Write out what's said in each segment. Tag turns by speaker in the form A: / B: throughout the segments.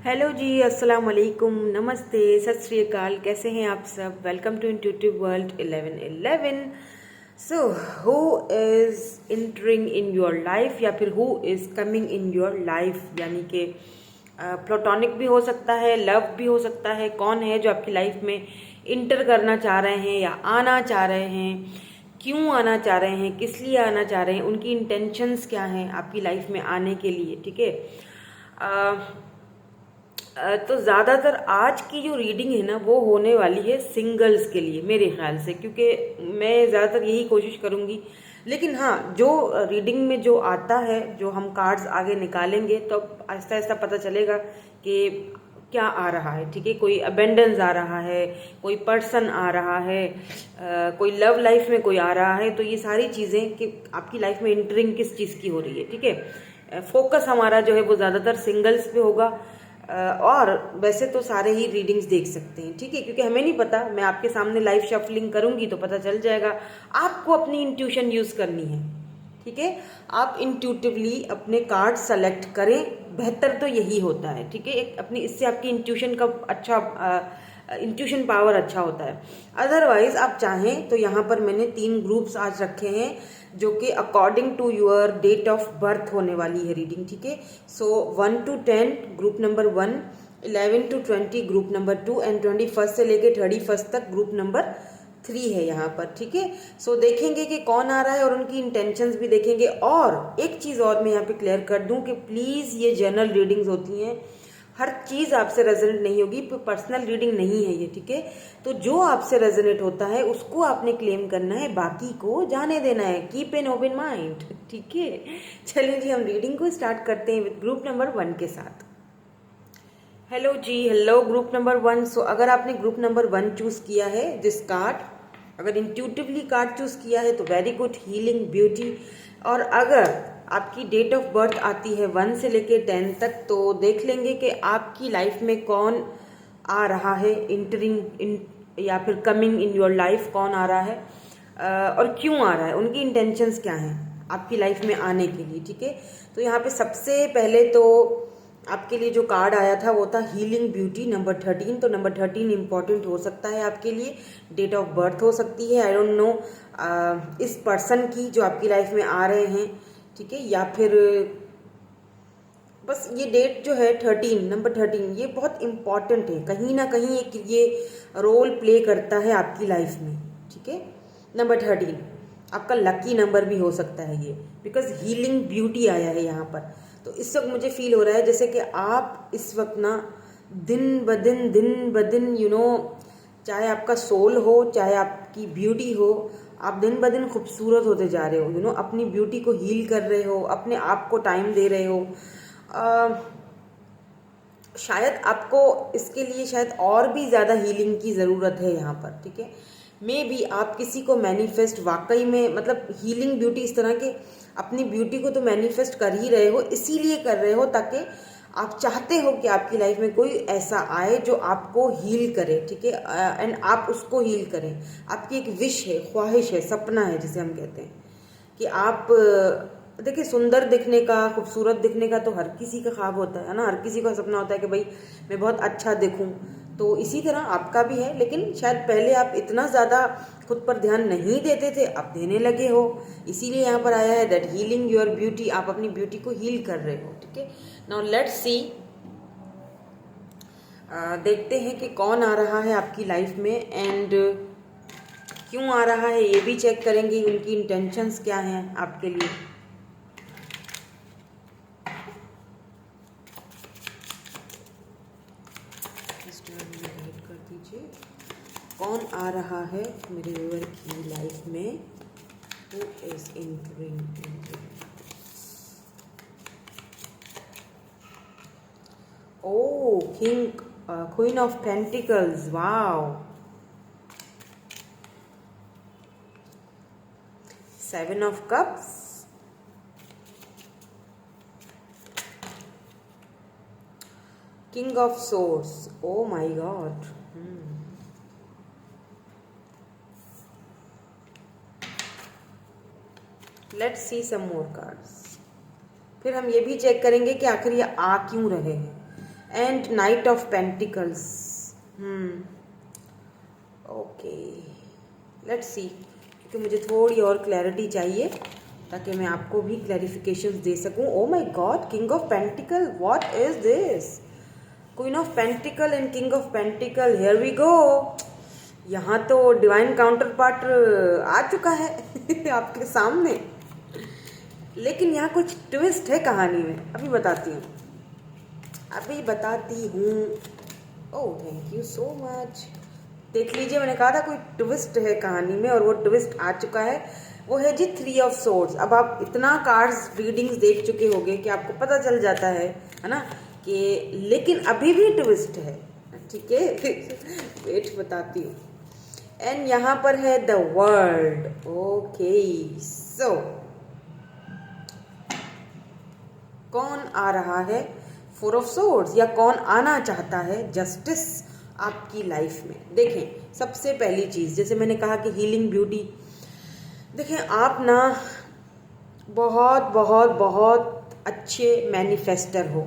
A: Hello जी, अस्सलाम वालेकुम, नमस्ते, सत श्री अकाल। कैसे हैं आप सब? Welcome to intuitive world 1111। So who is entering in your life या फिर who is coming in your life, यानी कि प्लेटोनिक भी हो सकता है, लव भी हो सकता है। कौन है जो आपकी लाइफ में इंटर करना चाह रहे हैं या आना चाह रहे हैं, क्यों आना चाह रहे हैं, किस लिए आना चाह रहे हैं, उनकी इंटेंशंस क्या हैं आपकी लाइफ में आने के लिए। ठीक है। तो ज़्यादातर आज की जो रीडिंग है ना वो होने वाली है सिंगल्स के लिए मेरे ख्याल से, क्योंकि मैं ज़्यादातर यही कोशिश करूँगी। लेकिन हाँ, जो रीडिंग में जो आता है, जो हम कार्ड्स आगे निकालेंगे तो आहिस्ता आहिस्ता पता चलेगा कि क्या आ रहा है। ठीक है, कोई अबेंडेंस आ रहा है, कोई पर्सन आ रहा है, कोई लव लाइफ में कोई आ रहा है। तो ये सारी चीज़ें कि आपकी लाइफ में इंटरिंग किस चीज़ की हो रही है। ठीक है, फोकस हमारा जो है वो ज़्यादातर सिंगल्स पे होगा। और वैसे तो सारे ही रीडिंग्स देख सकते हैं। ठीक है, क्योंकि हमें नहीं पता, मैं आपके सामने लाइव शफलिंग करूंगी तो पता चल जाएगा। आपको अपनी इंट्यूशन यूज करनी है। ठीक है, आप इंट्यूटिवली अपने कार्ड सेलेक्ट करें, बेहतर तो यही होता है। ठीक है, एक अपनी इससे आपकी इंट्यूशन का अच्छा इंट्यूशन पावर अच्छा होता है। अदरवाइज आप चाहें तो यहाँ पर मैंने 3 ग्रुप्स आज रखे हैं जो कि according to your date of birth होने वाली है रीडिंग। ठीक है, so 1 to 10 group number 1, 11 to 20 group number 2 and 21 से लेके 31 तक ग्रुप नंबर 3 है यहाँ पर। ठीक है, सो देखेंगे कि कौन आ रहा है और उनकी इंटेंशंस भी देखेंगे। और एक चीज़ और मैं यहाँ पे क्लियर कर दूं कि प्लीज़ ये जनरल रीडिंग्स होती हैं, हर चीज़ आपसे रेजोनेट नहीं होगी, पर्सनल रीडिंग नहीं है ये। ठीक है, तो जो आपसे रेजोनेट होता है उसको आपने क्लेम करना है, बाकी को जाने देना है। Keep an open mind. ठीक है, चलिए जी हम रीडिंग को स्टार्ट करते हैं विद ग्रुप नंबर 1 के साथ। हेलो जी, हेलो ग्रुप नंबर 1। सो अगर आपने ग्रुप नंबर 1 चूज किया है, दिस कार्ड, अगर इंट्यूटिवली कार्ड चूज किया है तो वेरी गुड, हीलिंग, ब्यूटी। और अगर आपकी डेट ऑफ बर्थ आती है 1 से लेके 10 तक, तो देख लेंगे कि आपकी लाइफ में कौन आ रहा है, इंटरिंग इन या फिर कमिंग इन योर लाइफ कौन आ रहा है, और क्यों आ रहा है, उनकी इंटेंशंस क्या हैं आपकी लाइफ में आने के लिए। ठीक है, तो यहाँ पे सबसे पहले तो आपके लिए जो कार्ड आया था वो था हीलिंग ब्यूटी नंबर 13। तो नंबर 13 इंपॉर्टेंट हो सकता है आपके लिए, डेट ऑफ बर्थ हो सकती है, आई डोंट नो, इस पर्सन की जो आपकी लाइफ में आ रहे हैं। ठीक है, या फिर बस ये डेट जो है 13, नंबर 13, ये बहुत इंपॉर्टेंट है, कहीं ना कहीं एक ये रोल प्ले करता है आपकी लाइफ में। ठीक है, नंबर 13 आपका लकी नंबर भी हो सकता है ये, बिकॉज हीलिंग ब्यूटी आया है यहाँ पर। तो इस वक्त मुझे फील हो रहा है जैसे कि आप इस वक्त ना दिन ब दिन चाहे आपका सोल हो चाहे आपकी ब्यूटी हो, आप दिन ब दिन खूबसूरत होते जा रहे हो। अपनी ब्यूटी को हील कर रहे हो, अपने आप को टाइम दे रहे हो। शायद आपको इसके लिए शायद और भी ज़्यादा हीलिंग की ज़रूरत है यहाँ पर। ठीक है, मे बी आप किसी को मैनिफेस्ट वाकई में, मतलब हीलिंग ब्यूटी इस तरह के अपनी ब्यूटी को तो मैनिफेस्ट कर ही रहे हो, इसीलिए कर रहे हो ताकि आप चाहते हो कि आपकी लाइफ में कोई ऐसा आए जो आपको हील करे। ठीक है, एंड आप उसको हील करें। आपकी एक विश है, ख्वाहिश है, सपना है जिसे हम कहते हैं कि आप देखिए, सुंदर दिखने का, खूबसूरत दिखने का तो हर किसी का ख्वाब होता है ना, हर किसी का सपना होता है कि भाई मैं बहुत अच्छा दिखूं। तो इसी तरह आपका भी है, लेकिन शायद पहले आप इतना ज़्यादा खुद पर ध्यान नहीं देते थे, अब देने लगे हो, इसीलिए यहाँ पर आया है दैट हीलिंग योर ब्यूटी, आप अपनी ब्यूटी को हील कर रहे हो। ठीक है, नाउ लेट्स सी, देखते हैं कि कौन आ रहा है आपकी लाइफ में एंड क्यों आ रहा है, ये भी चेक करेंगे, उनकी इंटेंशंस क्या हैं आपके लिए। कर दीजिए कौन आ रहा है मेरे व्यूअर की लाइफ में, who is entering in. Oh king, queen of pentacles, wow, 7 of cups, king of swords, oh my god, let's see some more cards. फिर हम ये भी चेक करेंगे कि आखिर ये आ क्यों रहे हैं। And night of pentacles. Okay, let's see, क्योंकि मुझे थोड़ी और क्लैरिटी चाहिए ताकि मैं आपको भी क्लैरिफिकेशंस दे सकूं। Oh my god, king of pentacle, what is this? Queen of pentacle and king of pentacle, here we go. यहाँ तो डिवाइन काउंटर पार्ट आ चुका है आपके सामने, लेकिन यहाँ कुछ ट्विस्ट है कहानी में। अभी बताती हूँ। Oh thank you so much. देख लीजिए, मैंने कहा था कोई ट्विस्ट है कहानी में, और वो ट्विस्ट आ चुका है। वो है जी 3 ऑफ सोर्ड्स। अब आप इतना कार्ड्स रीडिंग्स देख चुके होंगे कि आपको पता चल जाता है ना, कि लेकिन अभी भी ट्विस्ट है, ठीक है वेट बताती हूँ। एंड यहाँ पर है द वर्ल्ड। ओके, सो कौन आ रहा है 4 ऑफ सोर्ड्स, या कौन आना चाहता है जस्टिस आपकी लाइफ में? देखें, सबसे पहली चीज़, जैसे मैंने कहा कि हीलिंग ब्यूटी, देखें आप ना बहुत बहुत बहुत अच्छे मैनिफेस्टर हो,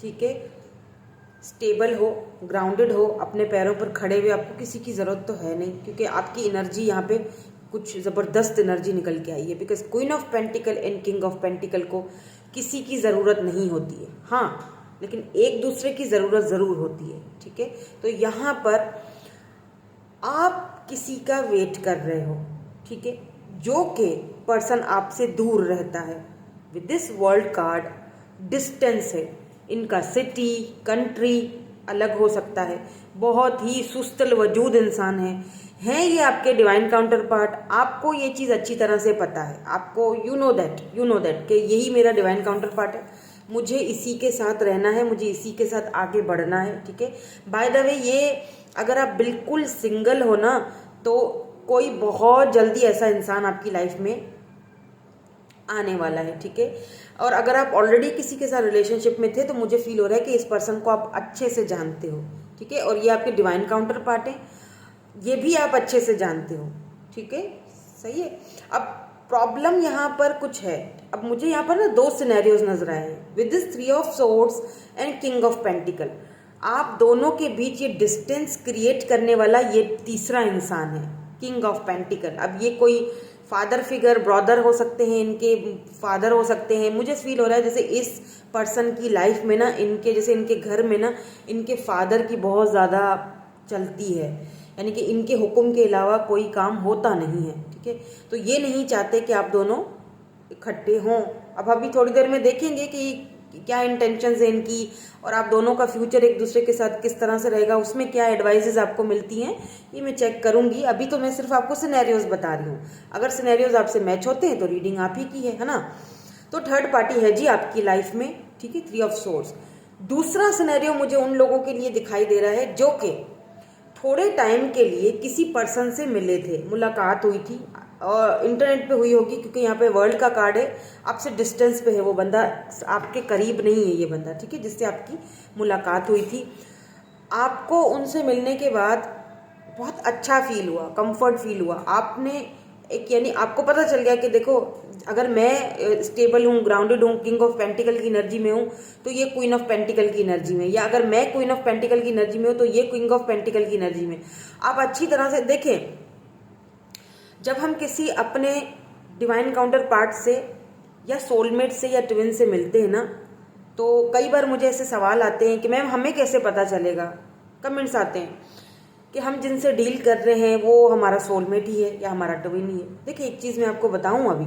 A: ठीक है, स्टेबल हो, ग्राउंडेड हो, अपने पैरों पर खड़े हुए, आपको किसी की ज़रूरत तो है नहीं, क्योंकि आपकी एनर्जी यहाँ पे कुछ ज़बरदस्त एनर्जी निकल के आई है। Because queen of pentacle and king of pentacle को किसी की ज़रूरत नहीं होती है, हाँ, लेकिन एक दूसरे की ज़रूरत ज़रूर होती है, ठीक है। तो यहाँ पर आप किसी का वेट कर रहे हो, ठीक है, जो कि पर्सन आपसे दूर रहता है। With this world card distance है, इनका सिटी कंट्री अलग हो सकता है, बहुत ही सुस्तल वजूद इंसान है ये आपके डिवाइन काउंटर पार्ट। आपको ये चीज़ अच्छी तरह से पता है, आपको यू नो दैट कि यही मेरा डिवाइन काउंटर पार्ट है, मुझे इसी के साथ रहना है, मुझे इसी के साथ आगे बढ़ना है, ठीक है। बाय द वे, ये अगर आप बिल्कुल सिंगल हो ना, तो कोई बहुत जल्दी ऐसा इंसान आपकी लाइफ में आने वाला है, ठीक है। और अगर आप ऑलरेडी किसी के साथ रिलेशनशिप में थे, तो मुझे फील हो रहा है कि इस पर्सन को आप अच्छे से जानते हो, ठीक है, और ये आपके डिवाइन काउंटर पार्ट है, ये भी आप अच्छे से जानते हो, ठीक है, सही है। अब प्रॉब्लम यहाँ पर कुछ है। अब मुझे यहाँ पर ना 2 सिनेरियोज नजर आए हैं with this 3 of swords and king of pentacle. आप दोनों के बीच ये डिस्टेंस क्रिएट करने वाला ये तीसरा इंसान है, किंग ऑफ पेंटिकल। अब ये कोई फादर फिगर, ब्रदर हो सकते हैं, इनके फादर हो सकते हैं। मुझे फील हो रहा है जैसे इस पर्सन की लाइफ में ना, इनके घर में ना, इनके फादर की बहुत ज़्यादा चलती है, यानी कि इनके हुक्म के अलावा कोई काम होता नहीं है, ठीक है। तो ये नहीं चाहते कि आप दोनों इकट्ठे हों। अब अभी थोड़ी देर में देखेंगे कि क्या इंटेंशंस है इनकी, और आप दोनों का फ्यूचर एक दूसरे के साथ किस तरह से रहेगा, उसमें क्या एडवाइजेज आपको मिलती हैं, ये मैं चेक करूंगी। अभी तो मैं सिर्फ आपको सिनेरियोज बता रही हूँ। अगर सिनेरियोज आपसे मैच होते हैं तो रीडिंग आप ही की है ना। तो थर्ड पार्टी है जी आपकी लाइफ में, ठीक है, 3 ऑफ सोर्ड्स। दूसरा सिनेरियो मुझे उन लोगों के लिए दिखाई दे रहा है जो कि थोड़े टाइम के लिए किसी पर्सन से मिले थे, मुलाकात हुई थी, और इंटरनेट पे हुई होगी, क्योंकि यहाँ पे वर्ल्ड का कार्ड है, आपसे डिस्टेंस पे है वो बंदा, आपके करीब नहीं है ये बंदा, ठीक है, जिससे आपकी मुलाकात हुई थी। आपको उनसे मिलने के बाद बहुत अच्छा फील हुआ, कंफर्ट फील हुआ। आपने एक, यानी आपको पता चल गया कि देखो, अगर मैं स्टेबल हूँ, ग्राउंडेड हूँ, किंग ऑफ पेंटिकल की एनर्जी में हूँ, तो ये क्वीन ऑफ पेंटिकल की एनर्जी में, या अगर मैं क्वीन ऑफ पेंटिकल की एनर्जी में हूँ, तो ये किंग ऑफ पेंटिकल की एनर्जी में। आप अच्छी तरह से देखें, जब हम किसी अपने डिवाइन काउंटर पार्ट से या सोलमेट से या ट्विन से मिलते हैं ना, तो कई बार मुझे ऐसे सवाल आते हैं कि मैम हमें कैसे पता चलेगा, कमेंट्स आते हैं कि हम जिनसे डील कर रहे हैं वो हमारा सोलमेट ही है या हमारा ट्विन ही है। देखिए, एक चीज़ मैं आपको बताऊं, अभी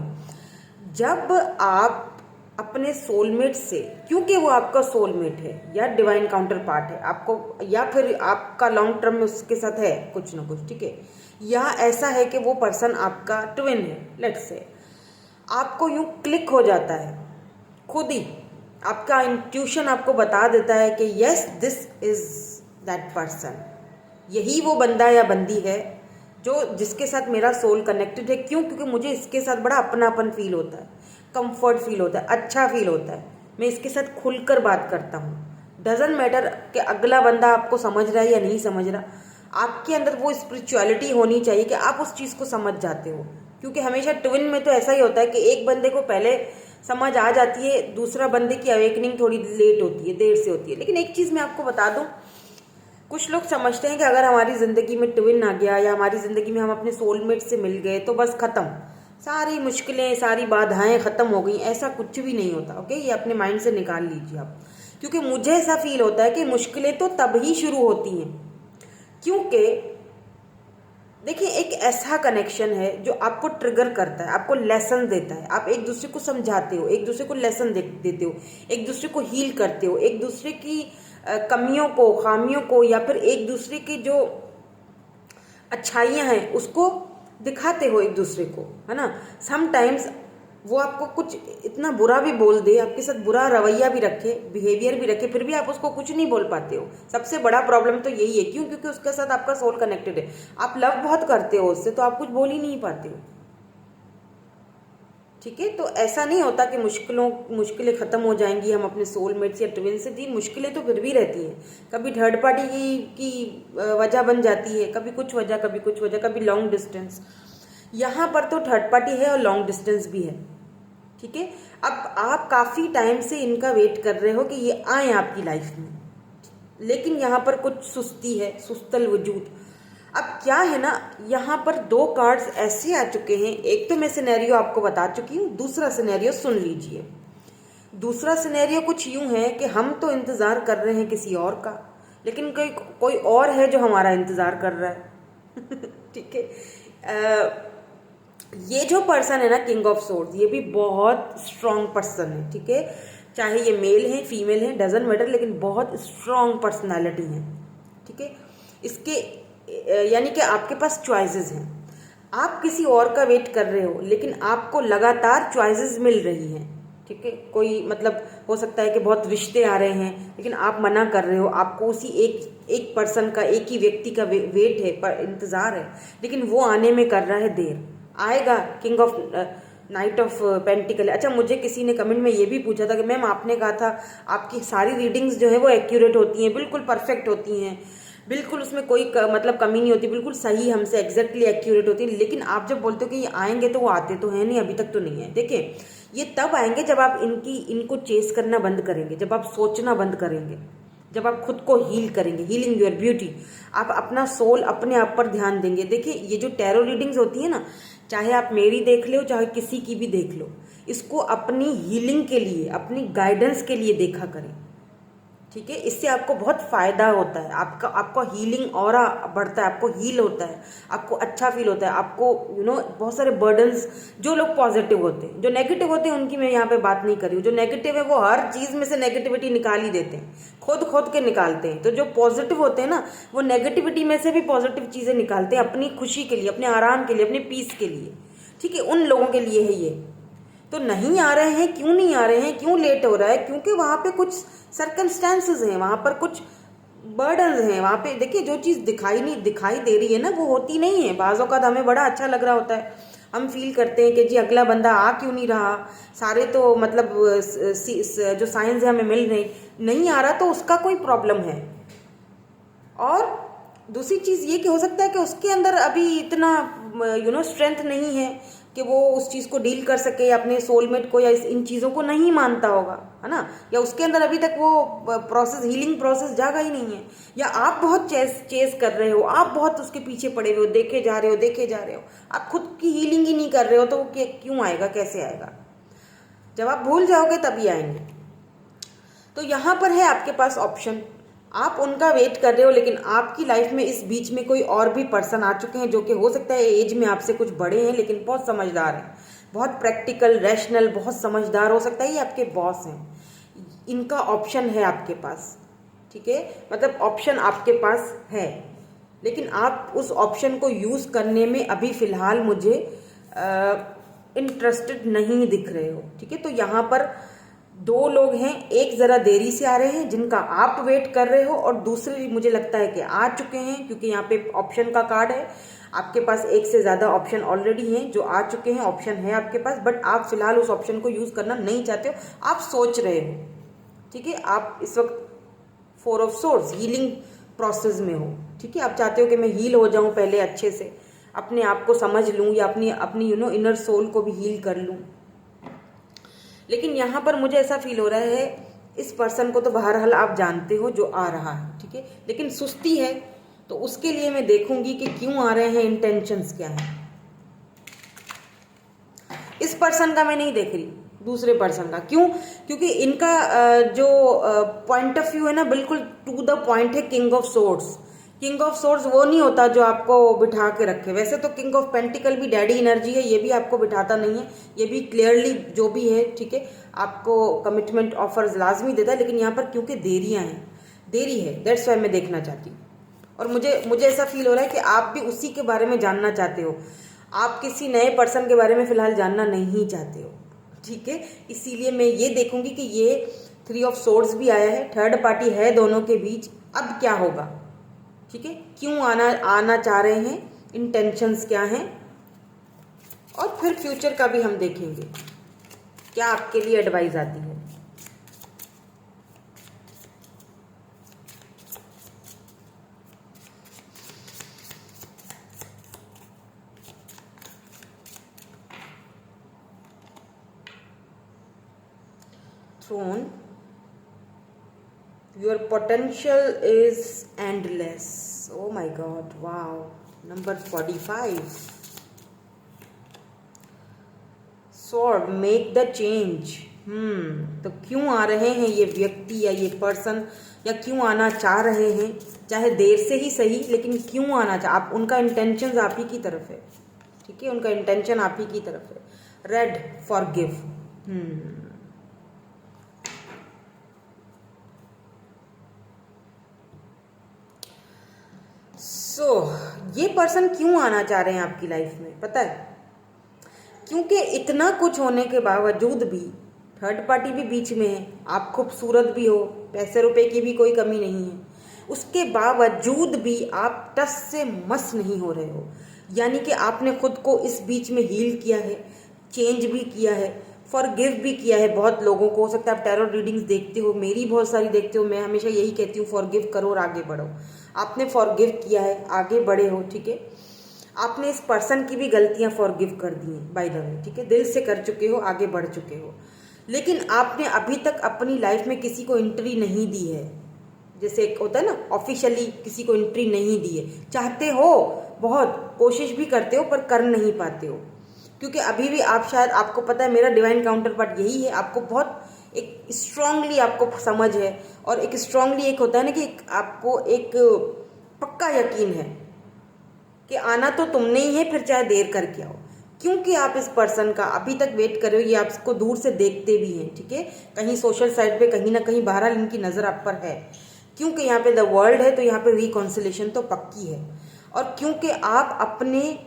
A: जब आप अपने सोलमेट से, क्योंकि वो आपका सोलमेट है या डिवाइन काउंटर पार्ट है आपको, या फिर आपका लॉन्ग टर्म में उसके साथ है कुछ ना कुछ, ठीक है, या ऐसा है कि वो पर्सन आपका ट्विन है, लेट्स से, आपको यूं क्लिक हो जाता है खुद ही, आपका इंट्यूशन आपको बता देता है कि yes this is that person, यही वो बंदा या बंदी है जो जिसके साथ मेरा सोल कनेक्टेड है। क्यों? क्योंकि मुझे इसके साथ बड़ा अपनापन फील होता है, कंफर्ट फील होता है, अच्छा फील होता है, मैं इसके साथ खुलकर बात करता हूँ। डजंट मैटर कि अगला बंदा आपको समझ रहा है या नहीं समझ रहा, आपके अंदर वो स्पिरिचुअलिटी होनी चाहिए कि आप उस चीज़ को समझ जाते हो। क्योंकि हमेशा ट्विन में तो ऐसा ही होता है कि एक बंदे को पहले समझ आ जाती है, दूसरा बंदे की अवेकनिंग थोड़ी लेट होती है, देर से होती है। लेकिन एक चीज़ मैं आपको बता दूं, कुछ लोग समझते हैं कि अगर हमारी ज़िंदगी में ट्विन आ गया या हमारी ज़िंदगी में हम अपने सोलमेट से मिल गए तो बस ख़त्म, सारी मुश्किलें सारी बाधाएं ख़त्म हो गई। ऐसा कुछ भी नहीं होता, ओके? ये अपने माइंड से निकाल लीजिए आप, क्योंकि मुझे ऐसा फील होता है कि मुश्किलें तो तब ही शुरू होती हैं, क्योंकि देखिए एक ऐसा कनेक्शन है जो आपको ट्रिगर करता है, आपको लेसन देता है। आप एक दूसरे को समझाते हो, एक दूसरे को लेसन देते हो, एक दूसरे को हील करते हो, एक दूसरे की कमियों को, खामियों को, या फिर एक दूसरे की जो अच्छाइयाँ हैं उसको दिखाते हो एक दूसरे को, है ना? समटाइम्स वो आपको कुछ इतना बुरा भी बोल दे, आपके साथ बुरा रवैया भी रखे, बिहेवियर भी रखे, फिर भी आप उसको कुछ नहीं बोल पाते हो। सबसे बड़ा प्रॉब्लम तो यही है। क्यों? क्योंकि उसके साथ आपका सोल कनेक्टेड है, आप लव बहुत करते हो उससे, तो आप कुछ बोल ही नहीं पाते हो, ठीक है? तो ऐसा नहीं होता कि मुश्किलें खत्म हो जाएंगी हम अपने सोलमेट्स या ट्विन से। जी, मुश्किलें तो फिर भी रहती हैं, कभी थर्ड पार्टी की वजह बन जाती है, कभी कुछ वजह, कभी कुछ वजह, कभी लॉन्ग डिस्टेंस। यहाँ पर तो थर्ड पार्टी है और लॉन्ग डिस्टेंस भी है, ठीक है? अब आप काफ़ी टाइम से इनका वेट कर रहे हो कि ये आए आपकी लाइफ में, लेकिन यहाँ पर कुछ सुस्ती है, सुस्तल वजूद। अब क्या है ना, यहाँ पर दो कार्ड्स ऐसे आ चुके हैं। एक तो मैं सिनेरियो आपको बता चुकी हूँ, दूसरा सिनेरियो सुन लीजिए। दूसरा सिनेरियो कुछ यूं है कि हम तो इंतज़ार कर रहे हैं किसी और का, लेकिन कोई और है जो हमारा इंतज़ार कर रहा है ठीक है? ये जो पर्सन है ना, किंग ऑफ सोर्ड्स, ये भी बहुत स्ट्रॉन्ग पर्सन है, ठीक है? चाहे ये मेल है फीमेल है, डजंट मैटर, लेकिन बहुत स्ट्रॉन्ग पर्सनालिटी है, ठीक है? इसके यानी कि आपके पास चॉइसेस हैं। आप किसी और का वेट कर रहे हो, लेकिन आपको लगातार चॉइसेस मिल रही हैं, ठीक है? कोई मतलब हो सकता है कि बहुत रिश्ते आ रहे हैं, लेकिन आप मना कर रहे हो, आपको उसी एक पर्सन का, एक ही व्यक्ति का वेट है, पर इंतज़ार है, लेकिन वो आने में कर रहा है देर। आएगा king of night of pentacle. अच्छा, मुझे किसी ने कमेंट में ये भी पूछा था कि मैम आपने कहा था आपकी सारी रीडिंग्स जो है वो एक्यूरेट होती हैं, बिल्कुल परफेक्ट होती हैं, बिल्कुल उसमें कोई मतलब कमी नहीं होती, बिल्कुल सही हमसे एग्जैक्टली एक्यूरेट होती है, लेकिन आप जब बोलते हो कि ये आएंगे तो वो आते तो हैं नहीं, अभी तक तो नहीं है। देखिए, ये तब आएंगे जब आप इनको चेस करना बंद करेंगे, जब आप सोचना बंद करेंगे, जब आप खुद को हील करेंगे, हीलिंग योर ब्यूटी, आप अपना सोल, अपने आप पर ध्यान देंगे। देखिए, ये जो टैरो रीडिंग्स होती है ना, चाहे आप मेरी देख लो चाहे किसी की भी देख लो, इसको अपनी हीलिंग के लिए, अपनी गाइडेंस के लिए देखा करें, ठीक है? इससे आपको बहुत फ़ायदा होता है, आपका हीलिंग ऑरा बढ़ता है, आपको हील होता है, आपको अच्छा फील होता है, आपको बहुत सारे बर्डन्स, जो लोग पॉजिटिव होते हैं, जो नेगेटिव होते हैं उनकी मैं यहाँ पे बात नहीं कर रही हूँ। जो नेगेटिव है वो हर चीज़ में से नेगेटिविटी निकाल ही देते हैं, खोद के निकालते हैं। तो जो पॉजिटिव होते हैं ना, वो नेगेटिविटी में से भी पॉजिटिव चीज़ें निकालते हैं, अपनी खुशी के लिए, अपने आराम के लिए, अपने पीस के लिए, ठीक है? उन लोगों के लिए है ये। तो नहीं आ रहे हैं, क्यों नहीं आ रहे हैं, क्यों लेट हो रहा है? क्योंकि वहाँ पे कुछ सर्कमस्टेंसेस हैं, वहाँ पर कुछ बर्डन्स हैं, वहाँ पे देखिए जो चीज़ दिखाई दे रही है ना, वो होती नहीं है। बाज़ों का हमें बड़ा अच्छा लग रहा होता है, हम फील करते हैं कि जी अगला बंदा आ क्यों नहीं रहा, सारे तो मतलब जो साइंस है हमें मिल रहे, नहीं आ रहा तो उसका कोई प्रॉब्लम है। और दूसरी चीज़ ये कि हो सकता है कि उसके अंदर अभी इतना स्ट्रेंथ नहीं है कि वो उस चीज़ को डील कर सके, अपने सोलमेट को या इन चीज़ों को नहीं मानता होगा, है ना? या उसके अंदर अभी तक वो प्रोसेस, हीलिंग प्रोसेस जागा ही नहीं है, या आप बहुत चेस कर रहे हो, आप बहुत उसके पीछे पड़े हुए हो, देखे जा रहे हो, आप खुद की हीलिंग ही नहीं कर रहे हो, तो वो क्यों आएगा, कैसे आएगा? जब आप भूल जाओगे तभी आएंगे। तो यहाँ पर है आपके पास ऑप्शन, आप उनका वेट कर रहे हो, लेकिन आपकी लाइफ में इस बीच में कोई और भी पर्सन आ चुके हैं जो कि हो सकता है एज में आपसे कुछ बड़े हैं, लेकिन बहुत समझदार हैं, बहुत प्रैक्टिकल, रैशनल, बहुत समझदार। हो सकता है ये आपके बॉस हैं, इनका ऑप्शन है आपके पास, ठीक है? मतलब ऑप्शन आपके पास है, लेकिन आप उस ऑप्शन को यूज़ करने में अभी फ़िलहाल मुझे इंटरेस्टेड नहीं दिख रहे हो, ठीक है? तो यहाँ पर दो लोग हैं, एक ज़रा देरी से आ रहे हैं जिनका आप वेट कर रहे हो, और दूसरे मुझे लगता है कि आ चुके हैं, क्योंकि यहाँ पे ऑप्शन का कार्ड है। आपके पास एक से ज़्यादा ऑप्शन ऑलरेडी हैं जो आ चुके हैं, ऑप्शन है आपके पास, बट आप फिलहाल उस ऑप्शन को यूज़ करना नहीं चाहते हो, आप सोच रहे हो, ठीक है? आप इस वक्त 4 ऑफ सोर्ड्स हीलिंग प्रोसेस में हो, ठीक है? आप चाहते हो कि मैं हील हो जाऊँ पहले, अच्छे से अपने आप को समझ लूँ, या अपनी इनर सोल को भी हील कर लूँ। लेकिन यहाँ पर मुझे ऐसा फील हो रहा है इस पर्सन को तो बहरहाल आप जानते हो जो आ रहा है, ठीक है, लेकिन सुस्ती है, तो उसके लिए मैं देखूंगी कि क्यों आ रहे हैं, इंटेंशंस क्या है। इस पर्सन का मैं नहीं देख रही, दूसरे पर्सन का। क्यों? क्योंकि इनका जो पॉइंट ऑफ व्यू है ना, बिल्कुल टू द पॉइंट है। King of swords, king of swords वो नहीं होता जो आपको बिठा के रखे। वैसे तो किंग ऑफ पेंटिकल भी डैडी एनर्जी है, ये भी आपको बिठाता नहीं है, ये भी क्लियरली जो भी है, ठीक है, आपको कमिटमेंट ऑफर्स लाजमी देता है। लेकिन यहाँ पर क्योंकि देरियां हैं, देरी है, दैट्स वाई मैं देखना चाहती हूँ। और मुझे ऐसा फील हो रहा है कि आप भी उसी के बारे में जानना चाहते हो, आप किसी नए पर्सन के बारे में फिलहाल जानना नहीं चाहते हो, ठीक है। इसीलिए मैं ये देखूंगी कि ये 3 ऑफ सोर्ड्स भी आया है, थर्ड पार्टी है दोनों के बीच, अब क्या होगा, ठीक है, क्यों आना चाह रहे हैं, इंटेंशंस क्या हैं, और फिर फ्यूचर का भी हम देखेंगे क्या आपके लिए एडवाइस आती है। Throne, your potential is endless. Oh my God, wow. Number 45. Sword, make the change. तो क्यों आ रहे हैं ये व्यक्ति या ये पर्सन, या क्यों आना चाह रहे हैं, चाहे देर से ही सही, लेकिन क्यों आना चाह, आप उनका इंटेंशन आप ही की तरफ है, ठीक है, उनका इंटेंशन आप ही की तरफ है। Red, forgive. ये पर्सन क्यों आना चाह रहे हैं आपकी लाइफ में, पता है? क्योंकि इतना कुछ होने के बावजूद भी, थर्ड पार्टी भी बीच में है, आप खूबसूरत भी हो, पैसे रुपए की भी कोई कमी नहीं है, उसके बावजूद भी आप टस से मस नहीं हो रहे हो। यानी कि आपने खुद को इस बीच में हील किया है, चेंज भी किया है, फॉरगिव भी किया है। बहुत लोगों को हो सकता है आप टैरो रीडिंग्स देखते हो, मेरी बहुत सारी देखते हो, मैं हमेशा यही कहती हूँ फॉरगिव करो और आगे बढ़ो। आपने फॉरगिव किया है, आगे बढ़े हो, ठीक है। आपने इस पर्सन की भी गलतियां फॉरगिव कर दी हैं, बाय द वे, ठीक है, दिल से कर चुके हो, आगे बढ़ चुके हो। लेकिन आपने अभी तक अपनी लाइफ में किसी को एंट्री नहीं दी है, जैसे एक होता है ना, ऑफिशियली किसी को एंट्री नहीं दी है। चाहते हो, बहुत कोशिश भी करते हो, पर कर नहीं पाते हो, क्योंकि अभी भी आप शायद, आपको पता है मेरा डिवाइन काउंटर पार्ट यही है, आपको बहुत एक स्ट्रांगली आपको समझ है, और एक स्ट्रांगली एक होता है ना कि आपको एक पक्का यकीन है कि आना तो तुमने ही है, फिर चाहे देर करके आओ। क्योंकि आप इस पर्सन का अभी तक वेट कर रहे हो, ये आपको दूर से देखते भी हैं, ठीक है, कहीं सोशल साइड पे कहीं ना कहीं बहरहाल इनकी नज़र आप पर है। क्योंकि यहाँ पे द वर्ल्ड है, तो यहाँ पे रिकॉन्सिलेशन तो पक्की है। और क्योंकि आप अपने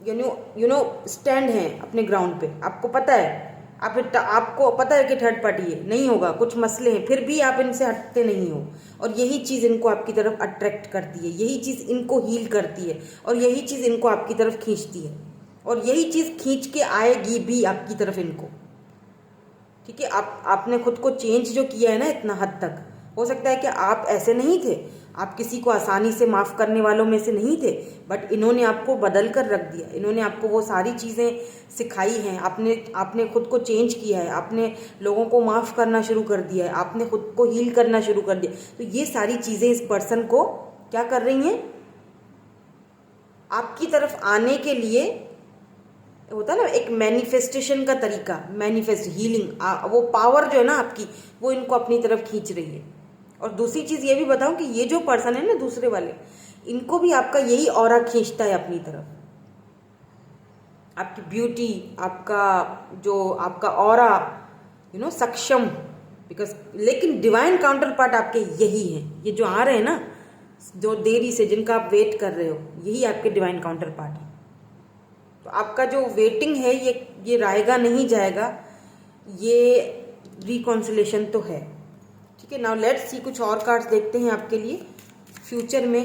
A: यू नो स्टैंड हैं अपने ग्राउंड पे, आपको पता है, आपको पता है कि थर्ड पार्टी है, नहीं होगा, कुछ मसले हैं, फिर भी आप इनसे हटते नहीं हो। और यही चीज़ इनको आपकी तरफ अट्रैक्ट करती है, यही चीज़ इनको हील करती है, और यही चीज़ इनको आपकी तरफ खींचती है, और यही चीज़ खींच के आएगी भी आपकी तरफ इनको, ठीक है। आपने खुद को चेंज जो किया है ना इतना हद तक, हो सकता है कि आप ऐसे नहीं थे, आप किसी को आसानी से माफ़ करने वालों में से नहीं थे, बट इन्होंने आपको बदल कर रख दिया, इन्होंने आपको वो सारी चीज़ें सिखाई हैं, आपने खुद को चेंज किया है, आपने लोगों को माफ़ करना शुरू कर दिया है, आपने खुद को हील करना शुरू कर दिया। तो ये सारी चीज़ें इस पर्सन को क्या कर रही हैं, आपकी तरफ आने के लिए, होता है ना एक मैनिफेस्टेशन का तरीका, मैनिफेस्ट हीलिंग, वो पावर जो है ना आपकी, वो इनको अपनी तरफ खींच रही है। और दूसरी चीज़ ये भी बताऊं कि ये जो पर्सन है ना दूसरे वाले, इनको भी आपका यही ऑरा खींचता है अपनी तरफ, आपकी ब्यूटी, आपका जो आपका ऑरा, सक्षम, बिकॉज, लेकिन डिवाइन काउंटर पार्ट आपके यही हैं, ये जो आ रहे हैं ना, जो देरी से, जिनका आप वेट कर रहे हो, यही आपके डिवाइन काउंटर पार्ट है। तो आपका जो वेटिंग है ये रहेगा नहीं जाएगा, ये रिकॉन्सिलेशन तो है, ठीक है। नाउ लेट्स सी, कुछ और कार्ड्स देखते हैं आपके लिए फ्यूचर में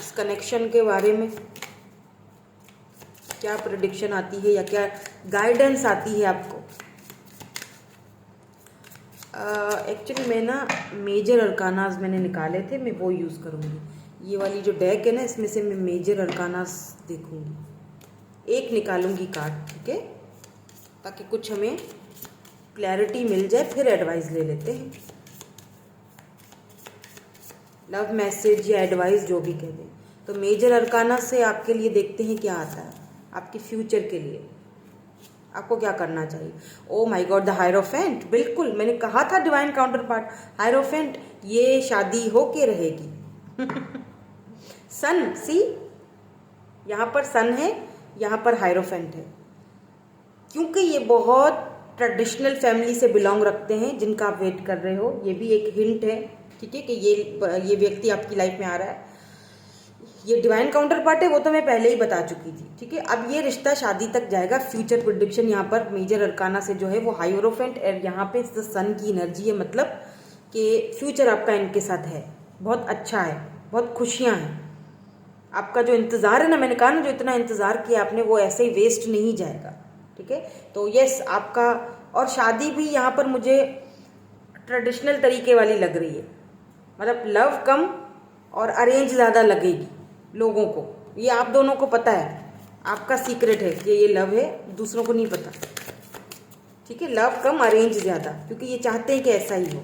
A: इस कनेक्शन के बारे में, क्या प्रेडिक्शन आती है या क्या गाइडेंस आती है आपको। एक्चुअली मैं ना मेजर अरकानास मैंने निकाले थे, मैं वो यूज़ करूँगी। ये वाली जो डेक है ना, इसमें से मैं मेजर अरकानास देखूँगी, एक निकालूंगी कार्ड, ठीक है, ताकि कुछ हमें क्लैरिटी मिल जाए, फिर एडवाइस ले लेते हैं। लव मैसेज या एडवाइस जो भी कह दें। तो मेजर अरकाना से आपके लिए देखते हैं क्या आता है आपके फ्यूचर के लिए, आपको क्या करना चाहिए। ओ माय गॉड, द हायरोफेंट, बिल्कुल मैंने कहा था डिवाइन काउंटर पार्ट, हायरोफेंट, ये शादी हो के रहेगी। सन, सी, यहाँ पर सन है, यहाँ पर हायरोफेंट है, क्योंकि ये बहुत ट्रेडिशनल फैमिली से बिलोंग रखते हैं जिनका आप वेट कर रहे हो। ये भी एक हिंट है, ठीक है, कि ये व्यक्ति आपकी लाइफ में आ रहा है। ये डिवाइन काउंटर पार्ट है, वो तो मैं पहले ही बता चुकी थी, ठीक है। अब ये रिश्ता शादी तक जाएगा। फ्यूचर प्रेडिक्शन यहाँ पर मेजर अरकाना से जो है वो हायरोफेंट, और यहाँ पे सन की एनर्जी है, मतलब कि फ्यूचर आपका इनके साथ है, बहुत अच्छा है, बहुत खुशियाँ हैं। आपका जो इंतज़ार है ना, मैंने कहा ना, जो इतना इंतज़ार किया आपने वो ऐसे ही वेस्ट नहीं जाएगा, ठीक है। तो यस, आपका और शादी भी यहाँ पर मुझे ट्रेडिशनल तरीके वाली लग रही है, मतलब लव कम और अरेंज ज़्यादा लगेगी लोगों को। ये आप दोनों को पता है, आपका सीक्रेट है कि ये लव है, दूसरों को नहीं पता, ठीक है। लव कम अरेंज ज़्यादा, क्योंकि ये चाहते हैं कि ऐसा ही हो।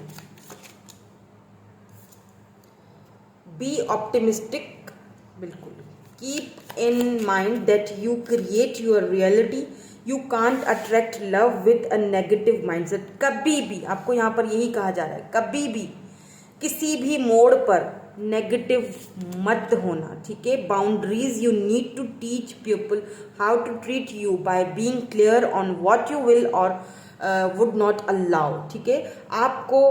A: बी ऑप्टिमिस्टिक, बिल्कुल। Keep in mind that you create your reality, you can't attract love with a negative mindset. कभी भी, आपको यहाँ पर यही कहा जा रहा है, कभी भी किसी भी मोड़ पर नेगेटिव मत होना, ठीक है। Boundaries, you need to teach people how to treat you by being clear on what you will और वुड नॉट अलाउ, ठीक है। आपको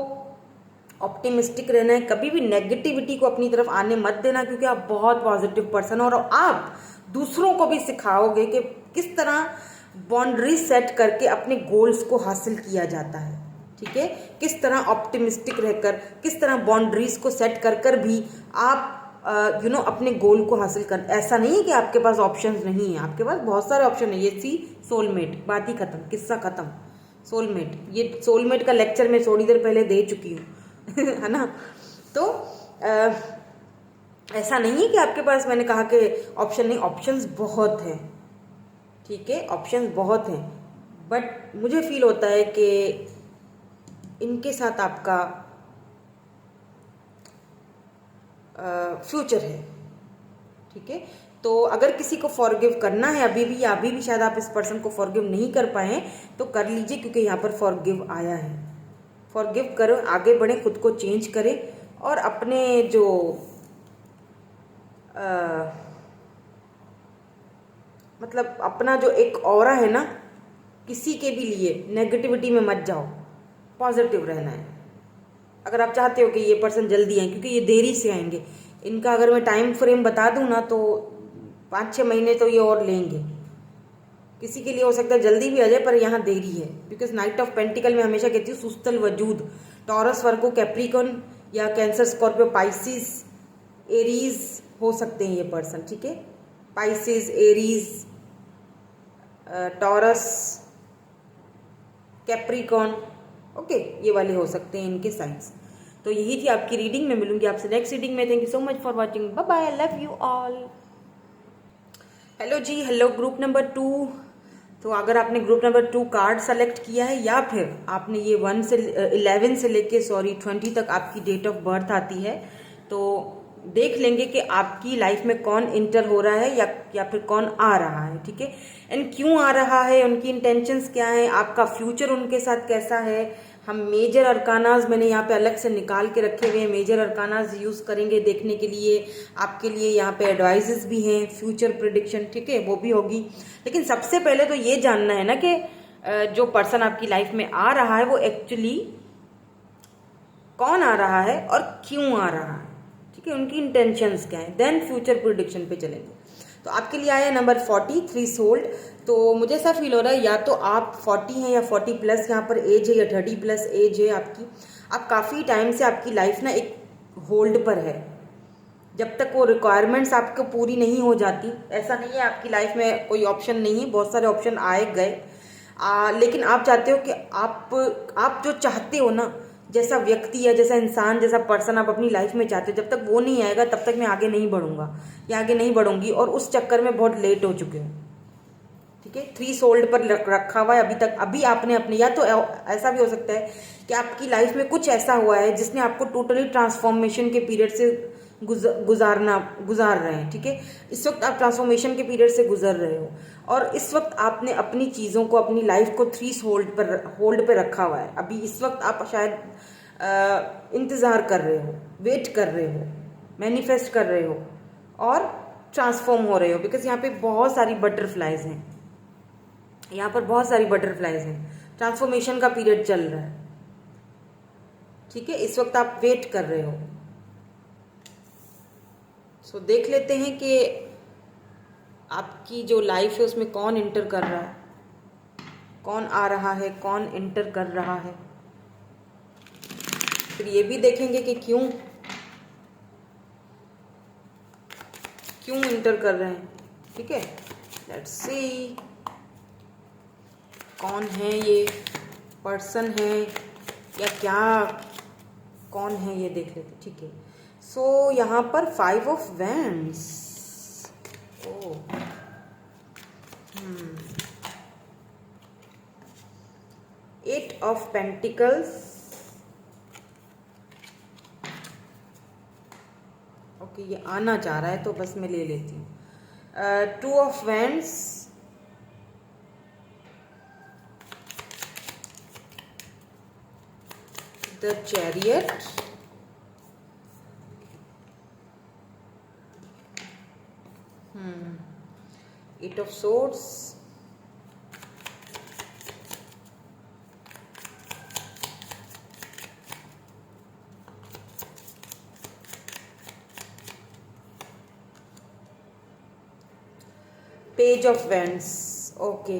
A: ऑप्टिमिस्टिक रहना है, कभी भी नेगेटिविटी को अपनी तरफ आने मत देना, क्योंकि आप बहुत पॉजिटिव पर्सन हो और आप दूसरों को भी सिखाओगे कि किस तरह बाउंड्री सेट करके अपने गोल्स को हासिल किया जाता है, ठीक है। किस तरह ऑप्टिमिस्टिक रहकर, किस तरह बाउंड्रीज को सेट कर कर भी आप अपने गोल को हासिल कर। ऐसा नहीं है कि आपके पास ऑप्शंस नहीं है, आपके पास बहुत सारे ऑप्शन है। ये सी सोलमेट, बात ही खत्म, किस्सा खत्म। सोलमेट, ये सोलमेट का लेक्चर मैं थोड़ी देर पहले दे चुकी हूँ है ना। तो ऐसा नहीं है कि आपके पास, मैंने कहा कि ऑप्शन नहीं, ऑप्शंस बहुत हैं, ठीक है, ऑप्शंस बहुत हैं, बट मुझे फील होता है कि इनके साथ आपका फ्यूचर है, ठीक है। तो अगर किसी को फॉरगिव करना है अभी भी, या अभी भी शायद आप इस पर्सन को फॉरगिव नहीं कर पाए हैं, तो कर लीजिए, क्योंकि यहाँ पर फॉरगिव आया है। फॉरगिव करो, आगे बढ़ें, खुद को चेंज करें और अपने जो मतलब अपना जो एक ऑरा है ना, किसी के भी लिए नेगेटिविटी में मत जाओ, पॉजिटिव रहना है। अगर आप चाहते हो कि ये पर्सन जल्दी आए, क्योंकि ये देरी से आएंगे, इनका अगर मैं टाइम फ्रेम बता दूं ना तो 5-6 महीने तो ये और लेंगे। किसी के लिए हो सकता है जल्दी भी आ जाए, पर यहाँ देरी है, क्योंकि नाइट ऑफ पेंटिकल में हमेशा कहती हूँ सुस्तल वजूद, टॉरस, वर्गो, कैप्रिकॉन या कैंसर, स्कॉर्पियो, पाइसिस, एरीज हो सकते हैं ये पर्सन, ठीक है। Pisces, Aries, taurus, Capricorn, okay, ये वाले हो सकते हैं इनके साइंस। तो यही थी आपकी रीडिंग। मैं मिलूंगी आपसे नेक्स्ट रीडिंग में। Thank you so much for watching, bye bye, love you all. Hello जी, हेलो ग्रुप नंबर 2। तो अगर आपने ग्रुप नंबर 2 कार्ड सेलेक्ट किया है, या फिर आपने ये 11 से लेके 20 तक आपकी डेट ऑफ बर्थ आती है, तो देख लेंगे कि आपकी लाइफ में कौन इंटर हो रहा है या फिर कौन आ रहा है, ठीक है। एंड क्यों आ रहा है, उनकी इंटेंशंस क्या है, आपका फ्यूचर उनके साथ कैसा है। हम मेजर अरकानाज मैंने यहाँ पे अलग से निकाल के रखे हुए हैं, मेजर अरकानाज यूज़ करेंगे देखने के लिए। आपके लिए यहाँ पे एडवाइजेस भी हैं, फ्यूचर प्रिडिक्शन, ठीक है, वो भी होगी। लेकिन सबसे पहले तो ये जानना है ना कि जो पर्सन आपकी लाइफ में आ रहा है वो एक्चुअली कौन आ रहा है और क्यों आ रहा है, ठीक है, उनकी इंटेंशंस क्या है। देन फ्यूचर प्रिडिक्शन पे चलेंगे। तो आपके लिए आया नंबर 40, 3 सोल्ड। तो मुझे ऐसा फील हो रहा है या तो आप 40 हैं या 40 प्लस यहाँ पर एज है, या 30 प्लस एज है आपकी। आप काफ़ी टाइम से आपकी लाइफ ना एक होल्ड पर है, जब तक वो रिक्वायरमेंट्स आपको पूरी नहीं हो जाती। ऐसा नहीं है आपकी लाइफ में कोई ऑप्शन नहीं है, बहुत सारे ऑप्शन आए गए, लेकिन आप चाहते हो कि आप जो चाहते हो ना, जैसा व्यक्ति या जैसा इंसान, जैसा पर्सन आप अपनी लाइफ में चाहते हो, जब तक वो नहीं आएगा तब तक मैं आगे नहीं बढ़ूंगा या आगे नहीं बढ़ूंगी, और उस चक्कर में बहुत लेट हो चुके हूँ, ठीक है, 3 सोल्ड पर रखा हुआ है अभी तक। अभी आपने अपने, या तो ऐसा भी हो सकता है कि आपकी लाइफ में कुछ ऐसा हुआ है जिसने आपको टोटली ट्रांसफॉर्मेशन के पीरियड से गुजार रहे हैं, ठीक है। इस वक्त आप ट्रांसफॉर्मेशन के पीरियड से गुजर रहे हो और इस वक्त आपने अपनी चीज़ों को, अपनी लाइफ को 3 होल्ड पर रखा हुआ है। अभी इस वक्त आप शायद इंतज़ार कर रहे हो, वेट कर रहे हो, मैनिफेस्ट कर रहे हो और ट्रांसफॉर्म हो रहे हो। बिकॉज यहाँ पे बहुत सारी बटरफ्लाइज हैं, यहाँ पर बहुत सारी बटरफ्लाइज हैं। ट्रांसफॉर्मेशन का पीरियड चल रहा है, ठीक है। इस वक्त आप वेट कर रहे हो। सो देख लेते हैं कि आपकी जो लाइफ है उसमें कौन इंटर कर रहा है, कौन आ रहा है, कौन इंटर कर रहा है। फिर ये भी देखेंगे कि क्यों इंटर कर रहे हैं, ठीक है। लेट्स सी कौन है ये, पर्सन है या क्या, कौन है ये देख लेते, ठीक है। सो यहाँ पर 5 of wands, oh 8 of pentacles, okay ये आना चाह रहा है तो बस मैं ले लेती हूँ। 2 of wands, the chariot, Eight of Swords, Page of Wands, okay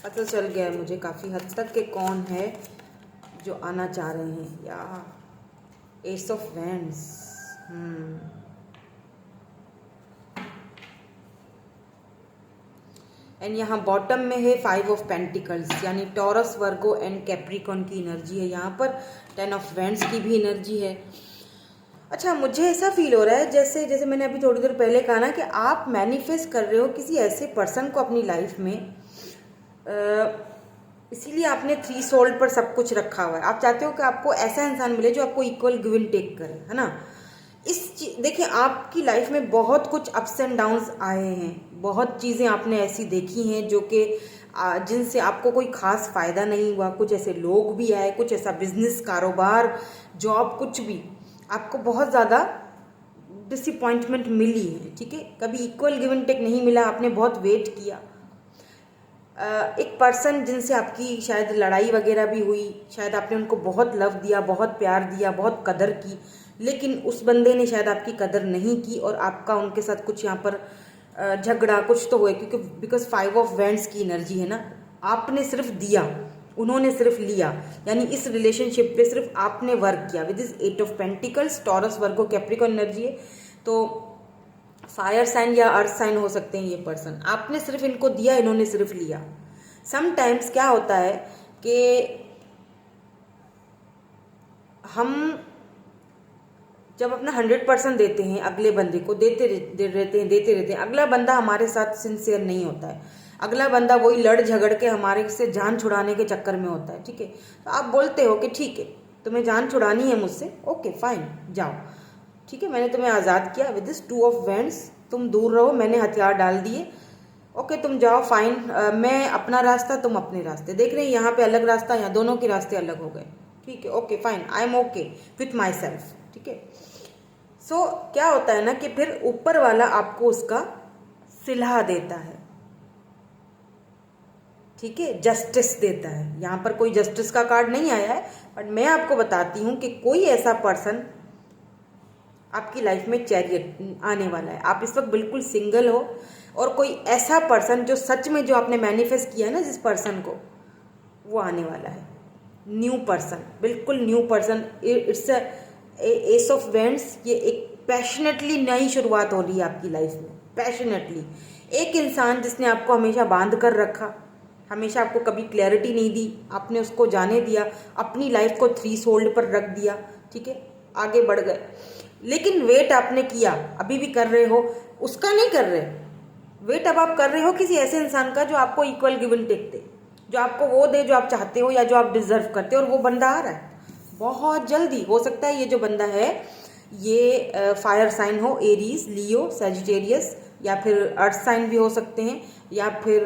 A: पता चल गया है मुझे काफ़ी हद तक कि कौन है जो आना चाह रहे हैं। या एस ऑफ वैंड्स, एंड यहाँ बॉटम में है 5 ऑफ पेंटिकल्स, यानी टॉरस, वर्गो एंड कैप्रिकॉन की एनर्जी है यहाँ पर। 10 ऑफ वैंड्स की भी एनर्जी है। अच्छा, मुझे ऐसा फील हो रहा है जैसे मैंने अभी थोड़ी देर पहले कहा ना कि आप मैनिफेस्ट कर रहे हो किसी ऐसे पर्सन को अपनी लाइफ में, इसीलिए आपने 3 सोल्ड पर सब कुछ रखा हुआ है। आप चाहते हो कि आपको ऐसा इंसान मिले जो आपको इक्वल गिव एंड टेक करे, है ना। देखिए आपकी लाइफ में बहुत कुछ अप्स एंड डाउन्स आए हैं, बहुत चीज़ें आपने ऐसी देखी हैं जो कि जिनसे आपको कोई ख़ास फ़ायदा नहीं हुआ। कुछ ऐसे लोग भी आए, कुछ ऐसा बिजनेस, कारोबार, जॉब, कुछ भी आपको बहुत ज़्यादा डिसअपॉइंटमेंट मिली है, ठीक है। कभी इक्वल गिव एंड टेक नहीं मिला, आपने बहुत वेट किया। एक पर्सन जिनसे आपकी शायद लड़ाई वगैरह भी हुई, शायद आपने उनको बहुत लव दिया, बहुत प्यार दिया, बहुत कदर की, लेकिन उस बंदे ने शायद आपकी कदर नहीं की और आपका उनके साथ कुछ यहाँ पर झगड़ा कुछ तो हुआ, क्योंकि बिकॉज 5 ऑफ वैंड्स की एनर्जी है ना। आपने सिर्फ दिया, उन्होंने सिर्फ लिया, यानी इस रिलेशनशिप पे सिर्फ आपने वर्क किया। With this 8 of pentacles, taurus, Virgo, Capricorn energy है, तो फायर साइन या अर्थ साइन हो सकते हैं ये पर्सन। आपने सिर्फ इनको दिया, इन्होंने सिर्फ लिया। समटाइम्स क्या होता है कि हम जब अपना 100% देते हैं, अगले बंदे को देते रहते हैं, अगला बंदा हमारे साथ सिंसियर नहीं होता है। अगला बंदा वही लड़ झगड़ के हमारे से जान छुड़ाने के चक्कर में होता है, ठीक है। तो आप बोलते हो कि ठीक है, तुम्हें जान छुड़ानी है मुझसे, ओके फाइन, जाओ, ठीक है, मैंने तुम्हें आज़ाद किया। विद दिस 2 ऑफ वैंड्स, तुम दूर रहो, मैंने हथियार डाल दिए, ओके तुम जाओ, फाइन, मैं अपना रास्ता, तुम अपने रास्ते। देख रहे हैं यहाँ पे अलग रास्ता, यहाँ दोनों के रास्ते अलग हो गए, ठीक है, okay fine, I am okay with my self, ठीक है। सो क्या होता है ना कि फिर ऊपर वाला आपको उसका सिला देता है, ठीक है, जस्टिस देता है। यहाँ पर कोई जस्टिस का कार्ड नहीं आया है, बट मैं आपको बताती हूँ कि कोई ऐसा पर्सन आपकी लाइफ में चैरियट आने वाला है। आप इस वक्त बिल्कुल सिंगल हो और कोई ऐसा पर्सन जो सच में, जो आपने मैनिफेस्ट किया है ना जिस पर्सन को, वो आने वाला है। न्यू पर्सन, बिल्कुल new person. It's S of wands, ये एक पैशनेटली नई शुरुआत हो रही है आपकी लाइफ में, पैशनेटली। एक इंसान जिसने आपको हमेशा बांध कर रखा, हमेशा आपको कभी क्लैरिटी नहीं दी, आपने उसको जाने दिया, अपनी लाइफ को 3 सोल्ड पर रख दिया, ठीक है, आगे बढ़ गए। लेकिन वेट आपने किया, अभी भी कर रहे हो, उसका नहीं कर रहे, वेट अब आप कर रहे हो किसी ऐसे इंसान का जो आपको इक्वल गिव एंड टेक दे, जो आपको वो दे जो आप चाहते हो या जो आप डिजर्व करते हो, और वो बंदा आ रहा है बहुत जल्दी। हो सकता है ये जो बंदा है ये फायर साइन हो, एरीज, लियो, सैजिटेरियस, या फिर अर्थ साइन भी हो सकते हैं, या फिर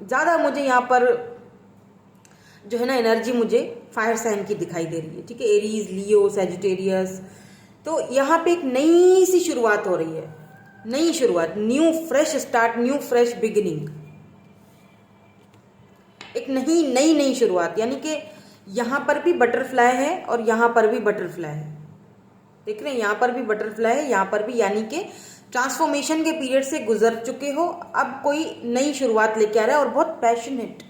A: ज़्यादा मुझे यहाँ पर जो है ना एनर्जी मुझे फायर साइन की दिखाई दे रही है, ठीक है, एरीज, लियो, सैजिटेरियस। तो यहाँ पे एक नई सी शुरुआत हो रही है, नई शुरुआत, new fresh start, new fresh beginning, एक नई शुरुआत। यानी कि यहाँ पर भी बटरफ्लाई है और यहाँ पर भी बटरफ्लाई है, देख रहे हैं, यहाँ पर भी बटरफ्लाई है, यहाँ पर भी, यानी कि ट्रांसफॉर्मेशन के पीरियड से गुजर चुके हो, अब कोई नई शुरुआत लेके आ रहा है, और बहुत पैशनेट,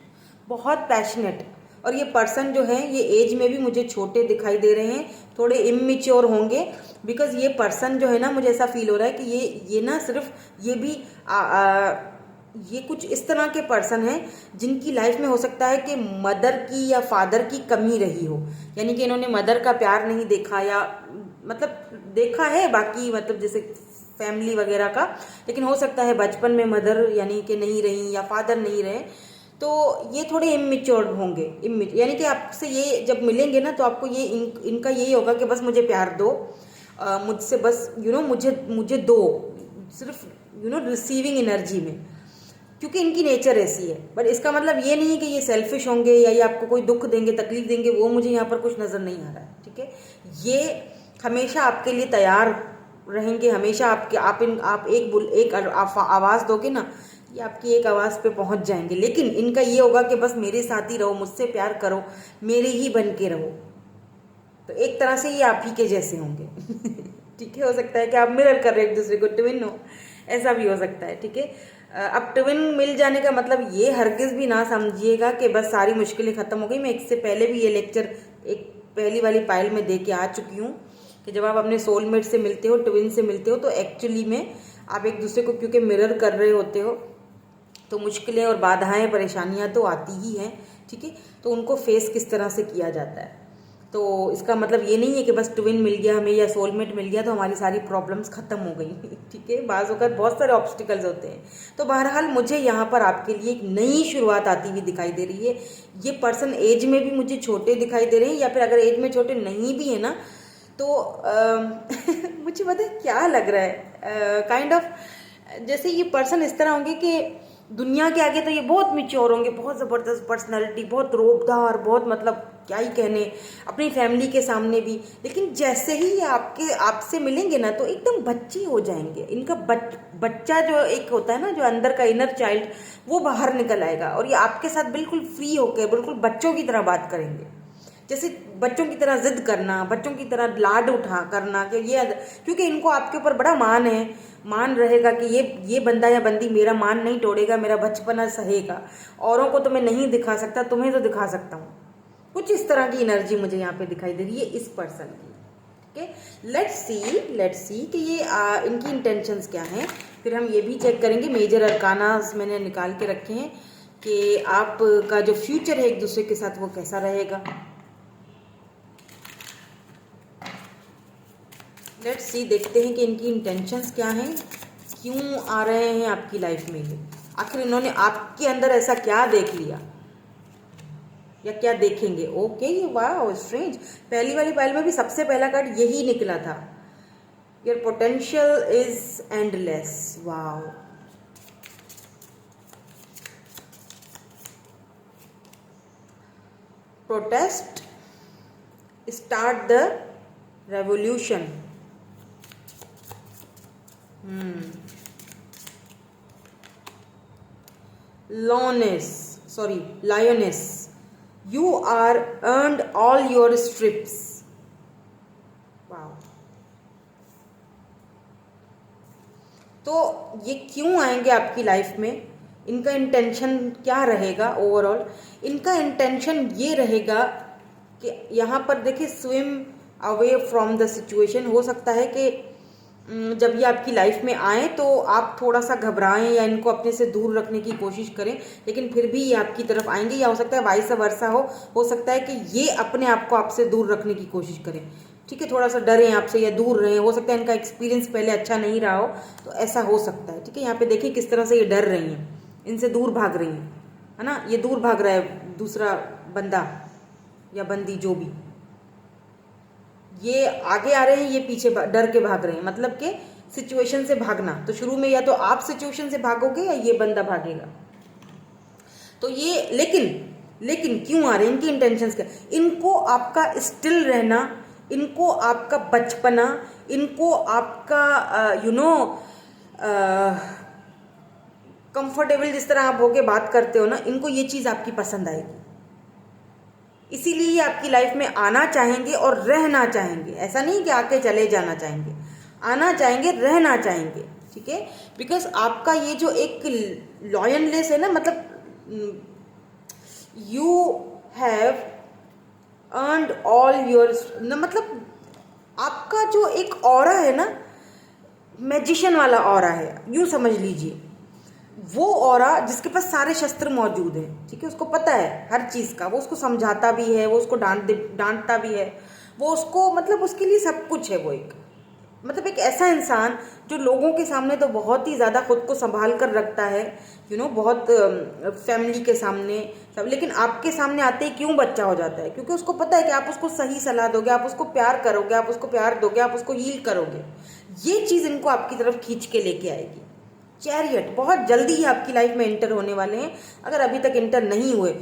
A: बहुत पैशनेट। और ये पर्सन जो है ये एज में भी मुझे छोटे दिखाई दे रहे हैं, थोड़े इमेच्योर होंगे, बिकॉज ये पर्सन जो है ना मुझे ऐसा फील हो रहा है कि ये ना सिर्फ ये भी ये कुछ इस तरह के पर्सन हैं जिनकी लाइफ में हो सकता है कि मदर की या फादर की कमी रही हो, यानी कि इन्होंने मदर का प्यार नहीं देखा, या मतलब देखा है बाकी मतलब जैसे फैमिली वगैरह का, लेकिन हो सकता है बचपन में मदर यानी कि नहीं रही या फादर नहीं रहे, तो ये थोड़े इमेच्योर होंगे। यानी कि आपसे ये जब मिलेंगे ना तो आपको ये इनका यही होगा कि बस मुझे प्यार दो, मुझसे बस मुझे दो, सिर्फ रिसीविंग एनर्जी में, क्योंकि इनकी नेचर ऐसी है। बट इसका मतलब ये नहीं है कि ये सेल्फिश होंगे या ये आपको कोई दुख देंगे, तकलीफ देंगे, वो मुझे यहाँ पर कुछ नज़र नहीं आ रहा है, ठीक है। ये हमेशा आपके लिए तैयार रहेंगे, हमेशा आप एक आवाज़ दोगे ना, ये आपकी एक आवाज़ पे पहुँच जाएंगे। लेकिन इनका ये होगा कि बस मेरे साथ ही रहो, मुझसे प्यार करो, मेरे ही बन के रहो, तो एक तरह से ये आप ही के जैसे होंगे ठीक है। हो सकता है कि आप मिरर कर रहे हो एक दूसरे को, ट्विन हो, ऐसा भी हो सकता है, ठीक है। अब ट्विन मिल जाने का मतलब ये हरगिज़ भी ना समझिएगा कि बस सारी मुश्किलें ख़त्म हो गई। मैं इससे पहले भी ये लेक्चर एक पहली वाली पाइल में दे के आ चुकी हूँ कि जब आप अपने सोलमेट से मिलते हो, ट्विन से मिलते हो, तो एक्चुअली में आप एक दूसरे को क्योंकि मिरर कर रहे होते हो, तो मुश्किलें और बाधाएं, परेशानियां तो आती ही हैं, ठीक है। तो उनको फेस किस तरह से किया जाता है, तो इसका मतलब ये नहीं है कि बस ट्विन मिल गया हमें या सोलमेट मिल गया तो हमारी सारी प्रॉब्लम्स खत्म हो गई ठीक है। बाज़ वक़्त बहुत सारे ऑब्स्टिकल्स होते हैं। तो बहरहाल मुझे यहाँ पर आपके लिए एक नई शुरुआत आती हुई दिखाई दे रही है। ये पर्सन एज में भी मुझे छोटे दिखाई दे रहे हैं, या फिर अगर एज में छोटे नहीं भी है ना तो मुझे पता है क्या लग रहा है, काइंड ऑफ जैसे ये पर्सन इस तरह होंगे कि दुनिया के आगे तो ये बहुत मिच्योर होंगे, बहुत ज़बरदस्त पर्सनैलिटी, बहुत रोबदार, बहुत मतलब क्या ही कहने, अपनी फैमिली के सामने भी, लेकिन जैसे ही ये आपसे मिलेंगे ना तो एकदम बच्चे हो जाएंगे। इनका बच्चा जो एक होता है ना, जो अंदर का इनर चाइल्ड, वो बाहर निकल आएगा, और ये आपके साथ बिल्कुल फ्री होकर बिल्कुल बच्चों की तरह बात करेंगे, जैसे बच्चों की तरह जिद करना, बच्चों की तरह लाड उठा करना, कि ये क्योंकि इनको आपके ऊपर बड़ा मान है, मान रहेगा कि ये बंदा या बंदी मेरा मान नहीं तोड़ेगा, मेरा बचपना सहेगा, औरों को तो मैं नहीं दिखा सकता, तुम्हें तो दिखा सकता हूँ। कुछ इस तरह की एनर्जी मुझे यहाँ पे दिखाई दे रही है इस पर्सन की, ठीक है। लेट्स सी कि ये इनकी इंटेंशंस क्या हैं। फिर हम ये भी चेक करेंगे, मेजर अरकानास मैंने निकाल के रखे हैं कि आपका जो फ्यूचर है एक दूसरे के साथ वो कैसा रहेगा। लेट्स सी, देखते हैं कि इनकी इंटेंशंस क्या हैं, क्यों आ रहे हैं आपकी लाइफ में ये, आखिर इन्होंने आपके अंदर ऐसा क्या देख लिया या क्या देखेंगे। ओके, ये वाह स्ट्रेंज, पहली वाली पाइल में भी सबसे पहला कार्ड यही निकला था, योर पोटेंशियल इज एंडलेस। वाह, protest, start the revolution, lioness, you are earned all your strips। वाह, तो ये क्यों आएंगे आपकी लाइफ में, इनका इंटेंशन क्या रहेगा ओवरऑल। इनका इंटेंशन ये रहेगा कि यहाँ पर देखिए, swim away from the situation. हो सकता है कि जब ये आपकी लाइफ में आए तो आप थोड़ा सा घबराएं या इनको अपने से दूर रखने की कोशिश करें, लेकिन फिर भी ये आपकी तरफ आएंगे, या हो सकता है वाइस वर्सा हो सकता है कि ये अपने आप को आपसे दूर रखने की कोशिश करें। ठीक है, थोड़ा सा डरें आपसे या दूर रहें, हो सकता है इनका एक्सपीरियंस पहले अच्छा नहीं रहा हो, तो ऐसा हो सकता है। ठीक है, यहाँ पे देखिए किस तरह से ये डर रही हैं, इनसे दूर भाग रही हैं, है ना, ये दूर भाग रहा है दूसरा बंदा या बंदी जो भी, ये आगे आ रहे हैं, ये पीछे डर के भाग रहे हैं, मतलब कि सिचुएशन से भागना। तो शुरू में या तो आप सिचुएशन से भागोगे या ये बंदा भागेगा। तो ये लेकिन क्यों आ रहे हैं, इनकी इंटेंशंस क्या, इनको आपका स्टिल रहना, इनको आपका बचपना, इनको आपका कंफर्टेबल जिस तरह आप होके बात करते हो ना, इनको ये चीज़ आपकी पसंद आएगी, इसीलिए ये आपकी लाइफ में आना चाहेंगे और रहना चाहेंगे। ऐसा नहीं कि आके चले जाना चाहेंगे, आना चाहेंगे, रहना चाहेंगे। ठीक है, बिकॉज आपका ये जो एक लॉयलनेस है ना, मतलब you have earned all your, मतलब आपका जो एक ऑरा है ना, मैजिशियन वाला ऑरा है, यूं समझ लीजिए, वो ऑरा जिसके पास सारे शस्त्र मौजूद हैं। ठीक है, उसको पता है हर चीज़ का, वो उसको समझाता भी है, वो उसको डांटता भी है, वो उसको, मतलब उसके लिए सब कुछ है। वो एक, मतलब एक ऐसा इंसान जो लोगों के सामने तो बहुत ही ज़्यादा खुद को संभाल कर रखता है, बहुत फैमिली के सामने सब, लेकिन आपके सामने आते ही क्यों बच्चा हो जाता है, क्योंकि उसको पता है कि आप उसको सही सलाह दोगे, आप उसको प्यार करोगे, आप उसको प्यार दोगे, आप उसको हील करोगे। ये चीज़ इनको आपकी तरफ खींच के लेके आएगी। चैरियट बहुत जल्दी ही आपकी लाइफ में इंटर होने वाले हैं, अगर अभी तक इंटर नहीं हुए।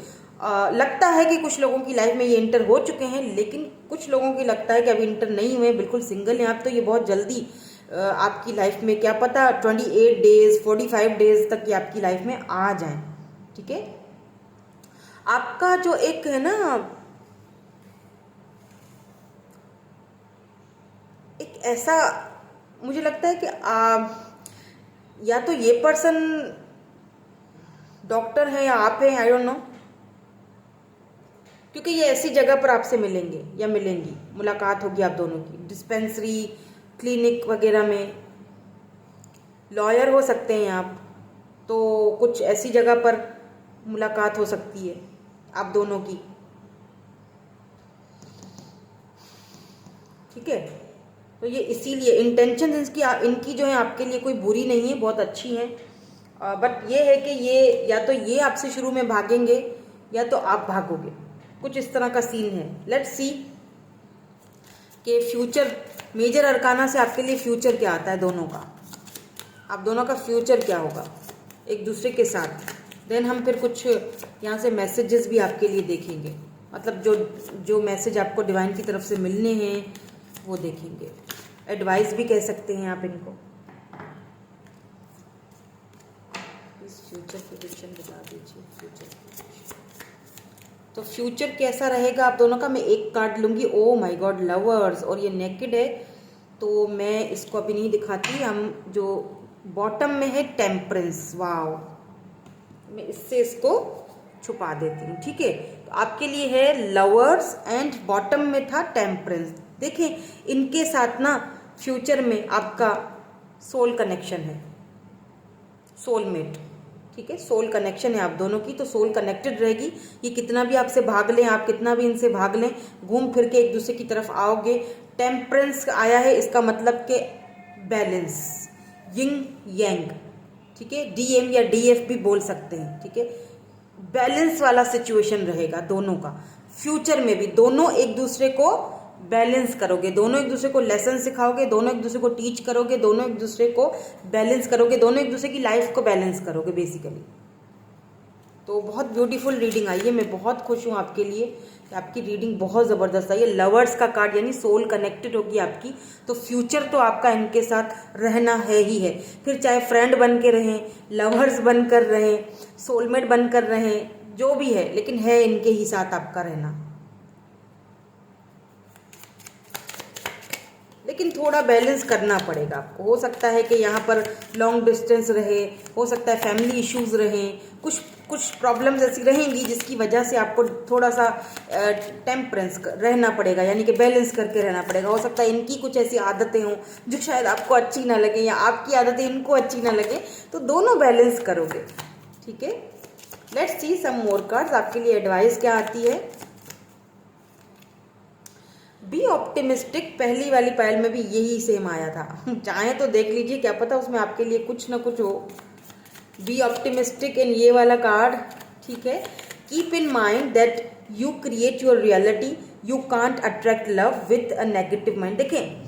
A: लगता है कि कुछ लोगों की लाइफ में ये इंटर हो चुके हैं, लेकिन कुछ लोगों की लगता है कि अभी इंटर नहीं हुए, बिल्कुल सिंगल हैं आप, तो ये बहुत जल्दी आपकी लाइफ में, क्या पता 28 डेज 45 डेज तक ये आपकी लाइफ में आ जाएं। ठीक है, आपका जो एक है ना, एक ऐसा मुझे लगता है कि या तो ये पर्सन डॉक्टर है या आप हैं, आई डोंट नो, क्योंकि ये ऐसी जगह पर आपसे मिलेंगे या मिलेंगी, मुलाकात होगी आप दोनों की, डिस्पेंसरी, क्लिनिक वगैरह में। लॉयर हो सकते हैं आप, तो कुछ ऐसी जगह पर मुलाकात हो सकती है आप दोनों की। ठीक है, तो ये इसीलिए इंटेंशन इनकी जो है आपके लिए कोई बुरी नहीं है, बहुत अच्छी हैं, बट ये है कि ये या तो ये आपसे शुरू में भागेंगे या तो आप भागोगे, कुछ इस तरह का सीन है। लेट्स सी कि फ्यूचर, मेजर अरकाना से आपके लिए फ्यूचर क्या आता है दोनों का, आप दोनों का फ्यूचर क्या होगा एक दूसरे के साथ। देन हम फिर कुछ यहाँ से मैसेजेस भी आपके लिए देखेंगे, मतलब जो मैसेज आपको डिवाइन की तरफ से मिलने हैं वो देखेंगे। एडवाइस भी कह सकते हैं आप इनको। इस फ्यूचर प्रेडिक्शन बता दीजिए, फ्यूचर प्रेडिक्शन। तो फ्यूचर कैसा रहेगा आप दोनों का, मैं एक कार्ड लूंगी। ओ माय गॉड, लवर्स, और ये नेकेड है, तो मैं इसको अभी नहीं दिखाती। हम जो बॉटम में है टेम्परेंस, वाओ, मैं इससे इसको छुपा देती हूँ। ठीक है, तो आपके लिए है लवर्स एंड बॉटम में था टेम्परेंस। देखें, इनके साथ ना फ्यूचर में आपका सोल कनेक्शन है, सोलमेट। ठीक है, सोल कनेक्शन है आप दोनों की, तो सोल कनेक्टेड रहेगी। ये कितना भी आपसे भाग लें, आप कितना भी इनसे भाग लें, घूम फिर के एक दूसरे की तरफ आओगे। टेम्परेंस आया है, इसका मतलब के बैलेंस, यिंग यांग। ठीक है, डीएम या डीएफ भी बोल सकते हैं। ठीक है, बैलेंस वाला सिचुएशन रहेगा दोनों का। फ्यूचर में भी दोनों एक दूसरे को बैलेंस करोगे, दोनों एक दूसरे को लेसन सिखाओगे, दोनों एक दूसरे को टीच करोगे, दोनों एक दूसरे को बैलेंस करोगे, दोनों एक दूसरे की लाइफ को बैलेंस करोगे बेसिकली। तो बहुत ब्यूटीफुल रीडिंग आई है, मैं बहुत खुश हूँ आपके लिए कि आपकी रीडिंग बहुत ज़बरदस्त आई है। लवर्स का कार्ड, यानी सोल कनेक्टेड होगी आपकी, तो फ्यूचर तो आपका इनके साथ रहना है ही है। फिर चाहे फ्रेंड बन के रहें, लवर्स बन कर रहें, सोलमेट बन कर रहें, जो भी है, लेकिन है इनके ही साथ आपका रहना। लेकिन थोड़ा बैलेंस करना पड़ेगा आपको। हो सकता है कि यहाँ पर लॉन्ग डिस्टेंस रहे, हो सकता है फैमिली इश्यूज रहें, कुछ प्रॉब्लम्स ऐसी रहेंगी जिसकी वजह से आपको थोड़ा सा टेम्परेंस रहना पड़ेगा, यानी कि बैलेंस करके रहना पड़ेगा। हो सकता है इनकी कुछ ऐसी आदतें हों जो शायद आपको अच्छी ना लगे, या आपकी आदतें इनको अच्छी ना लगे, तो दोनों बैलेंस करोगे। ठीक है, let's see some more cards, आपके लिए एडवाइस क्या आती है। बी ऑप्टिमिस्टिक, पहली वाली पायल में भी यही सेम आया था। चाहे तो देख लीजिए, क्या पता उसमें आपके लिए कुछ ना कुछ हो। बी ऑप्टिमिस्टिक इन ये वाला कार्ड, ठीक है। Keep in mind that you create your reality, you can't attract love with a negative mind. देखें,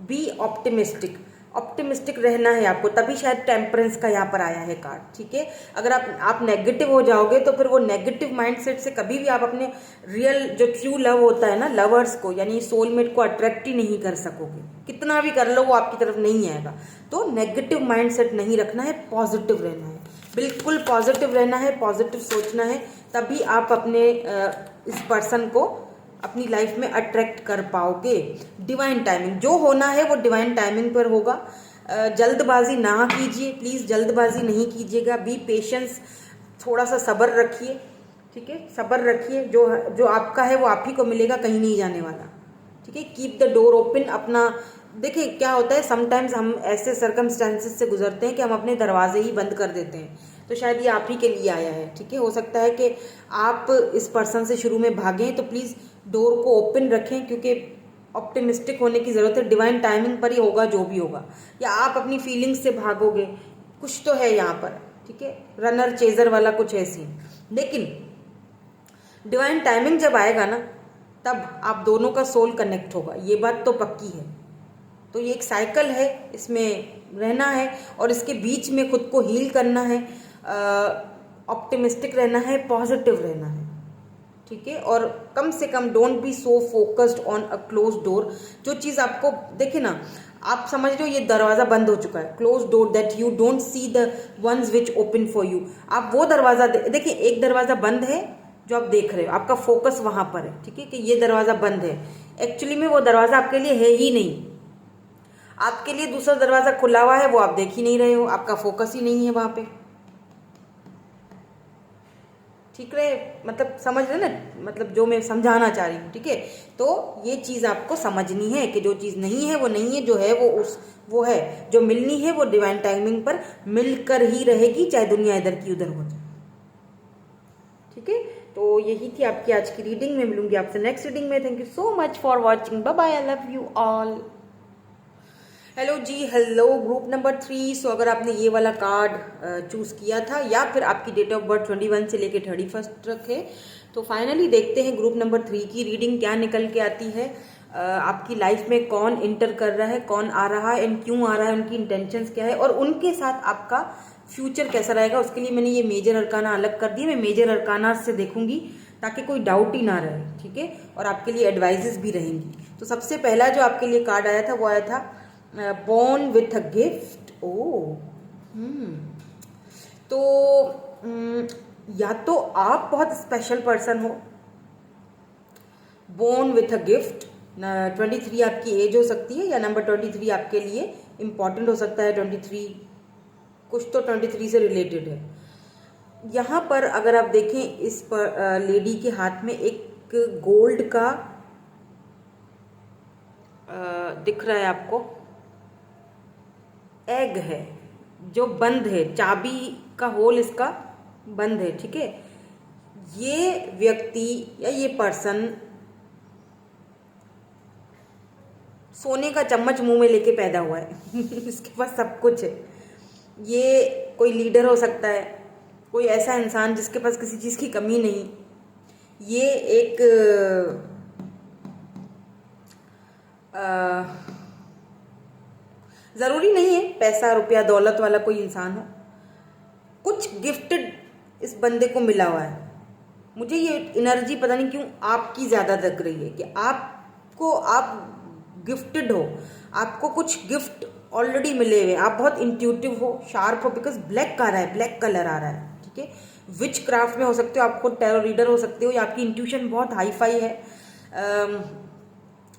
A: बी ऑप्टिमिस्टिक, ऑप्टिमिस्टिक रहना है आपको, तभी शायद टेम्परेंस का यहाँ पर आया है कार्ड, ठीक है। अगर आप नेगेटिव हो जाओगे तो फिर वो नेगेटिव माइंडसेट से कभी भी आप अपने रियल जो ट्रू लव होता है ना, लवर्स को यानी सोलमेट को अट्रैक्ट ही नहीं कर सकोगे। कितना भी कर लो वो आपकी तरफ नहीं आएगा। तो नेगेटिव माइंडसेट नहीं रखना है, पॉजिटिव रहना है, बिल्कुल पॉजिटिव रहना है, पॉजिटिव सोचना है, तभी आप अपने इस पर्सन को अपनी लाइफ में अट्रैक्ट कर पाओगे। डिवाइन टाइमिंग, जो होना है वो डिवाइन टाइमिंग पर होगा। जल्दबाजी ना कीजिए प्लीज़, जल्दबाजी नहीं कीजिएगा। बी पेशेंस, थोड़ा सा सब्र रखिए, ठीक है, सब्र रखिए। जो आपका है वो आप ही को मिलेगा, कहीं नहीं जाने वाला, ठीक है। Keep the door open. अपना देखिए क्या होता है, समटाइम्स हम ऐसे सर्कमस्टांसेस से गुजरते हैं कि हम अपने दरवाजे ही बंद कर देते हैं, तो शायद ये आप ही के लिए आया है, ठीक है। हो सकता है कि आप इस पर्सन से शुरू में भागें, तो प्लीज़ डोर को ओपन रखें, क्योंकि ऑप्टिमिस्टिक होने की ज़रूरत है। डिवाइन टाइमिंग पर ही होगा जो भी होगा, या आप अपनी फीलिंग्स से भागोगे, कुछ तो है यहाँ पर, ठीक है। रनर चेजर वाला कुछ है सीन, लेकिन डिवाइन टाइमिंग जब आएगा ना, तब आप दोनों का सोल कनेक्ट होगा, ये बात तो पक्की है। तो ये एक साइकिल है, इसमें रहना है और इसके बीच में खुद को हील करना है, ऑप्टिमिस्टिक रहना है, पॉजिटिव रहना है, ठीक है। और कम से कम don't be so focused on a close door. जो चीज़ आपको देखिए ना, आप समझ रहे हो ये दरवाज़ा बंद हो चुका है, close door that you don't see the ones which open for you. आप वो दरवाज़ा देखिए, एक दरवाज़ा बंद है जो आप देख रहे हो, आपका फोकस वहाँ पर है, ठीक है, कि ये दरवाज़ा बंद है। एक्चुअली में वो दरवाज़ा आपके लिए है ही नहीं, आपके लिए दूसरा दरवाज़ा खुला हुआ है, वो आप देख ही नहीं रहे हो, आपका फोकस ही नहीं है वहाँ पे, ठीक है। मतलब समझ रहे ना, मतलब जो मैं समझाना चाह रही हूँ, ठीक है। तो ये चीज़ आपको समझनी है कि जो चीज़ नहीं है वो नहीं है, जो है वो है, जो मिलनी है वो डिवाइन टाइमिंग पर मिलकर ही रहेगी, चाहे दुनिया इधर की उधर हो जाए, ठीक है। तो यही थी आपकी आज की रीडिंग में, मिलूंगी आपसे नेक्स्ट रीडिंग में। Thank you so much for watching, bye bye, I love you all. Hello जी, हेलो ग्रुप नंबर 3। सो अगर आपने ये वाला कार्ड चूज़ किया था, या फिर आपकी डेट ऑफ बर्थ 21 से लेके 31 तक है, तो फाइनली देखते हैं ग्रुप नंबर 3 की रीडिंग क्या निकल के आती है। आपकी लाइफ में कौन इंटर कर रहा है, कौन आ रहा है एंड क्यों आ रहा है, उनकी इंटेंशंस क्या है, और उनके साथ आपका फ्यूचर कैसा रहेगा। उसके लिए मैंने ये मेजर अरकाना अलग कर दिए, मैं मेजर अरकाना से देखूंगी ताकि कोई डाउट ही ना रहे, ठीक है, और आपके लिए एडवाइजेस भी रहेंगी। तो सबसे पहला जो आपके लिए कार्ड आया था वो आया था बॉर्न विथ अ गिफ्ट। ओ तो या तो आप बहुत स्पेशल पर्सन हो, बॉर्न विथ अ गिफ्ट। 23 आपकी एज हो सकती है, या नंबर 23 आपके लिए इम्पॉर्टेंट हो सकता है। 23 कुछ तो 23 से रिलेटेड है। यहाँ पर अगर आप देखें, इस पर लेडी के हाथ में एक गोल्ड का दिख रहा है आपको, एग है जो बंद है, चाबी का होल इसका बंद है, ठीक है। ये व्यक्ति या ये पर्सन सोने का चम्मच मुंह में लेके पैदा हुआ है इसके पास सब कुछ है। ये कोई लीडर हो सकता है, कोई ऐसा इंसान जिसके पास किसी चीज़ की कमी नहीं। ये एक ज़रूरी नहीं है पैसा रुपया दौलत वाला कोई इंसान हो, कुछ गिफ्टेड इस बंदे को मिला हुआ है। मुझे ये एनर्जी पता नहीं क्यों आपकी ज़्यादा लग रही है कि आप गिफ्टेड हो, आपको कुछ गिफ्ट ऑलरेडी मिले हुए, आप बहुत इंट्यूटिव हो, शार्प हो, बिकॉज ब्लैक आ रहा है, ब्लैक कलर आ रहा है, ठीक है। विच क्राफ्ट में हो सकते हो, आपको टैरो रीडर हो सकते हो, या आपकी इंट्यूशन बहुत हाई फाई है।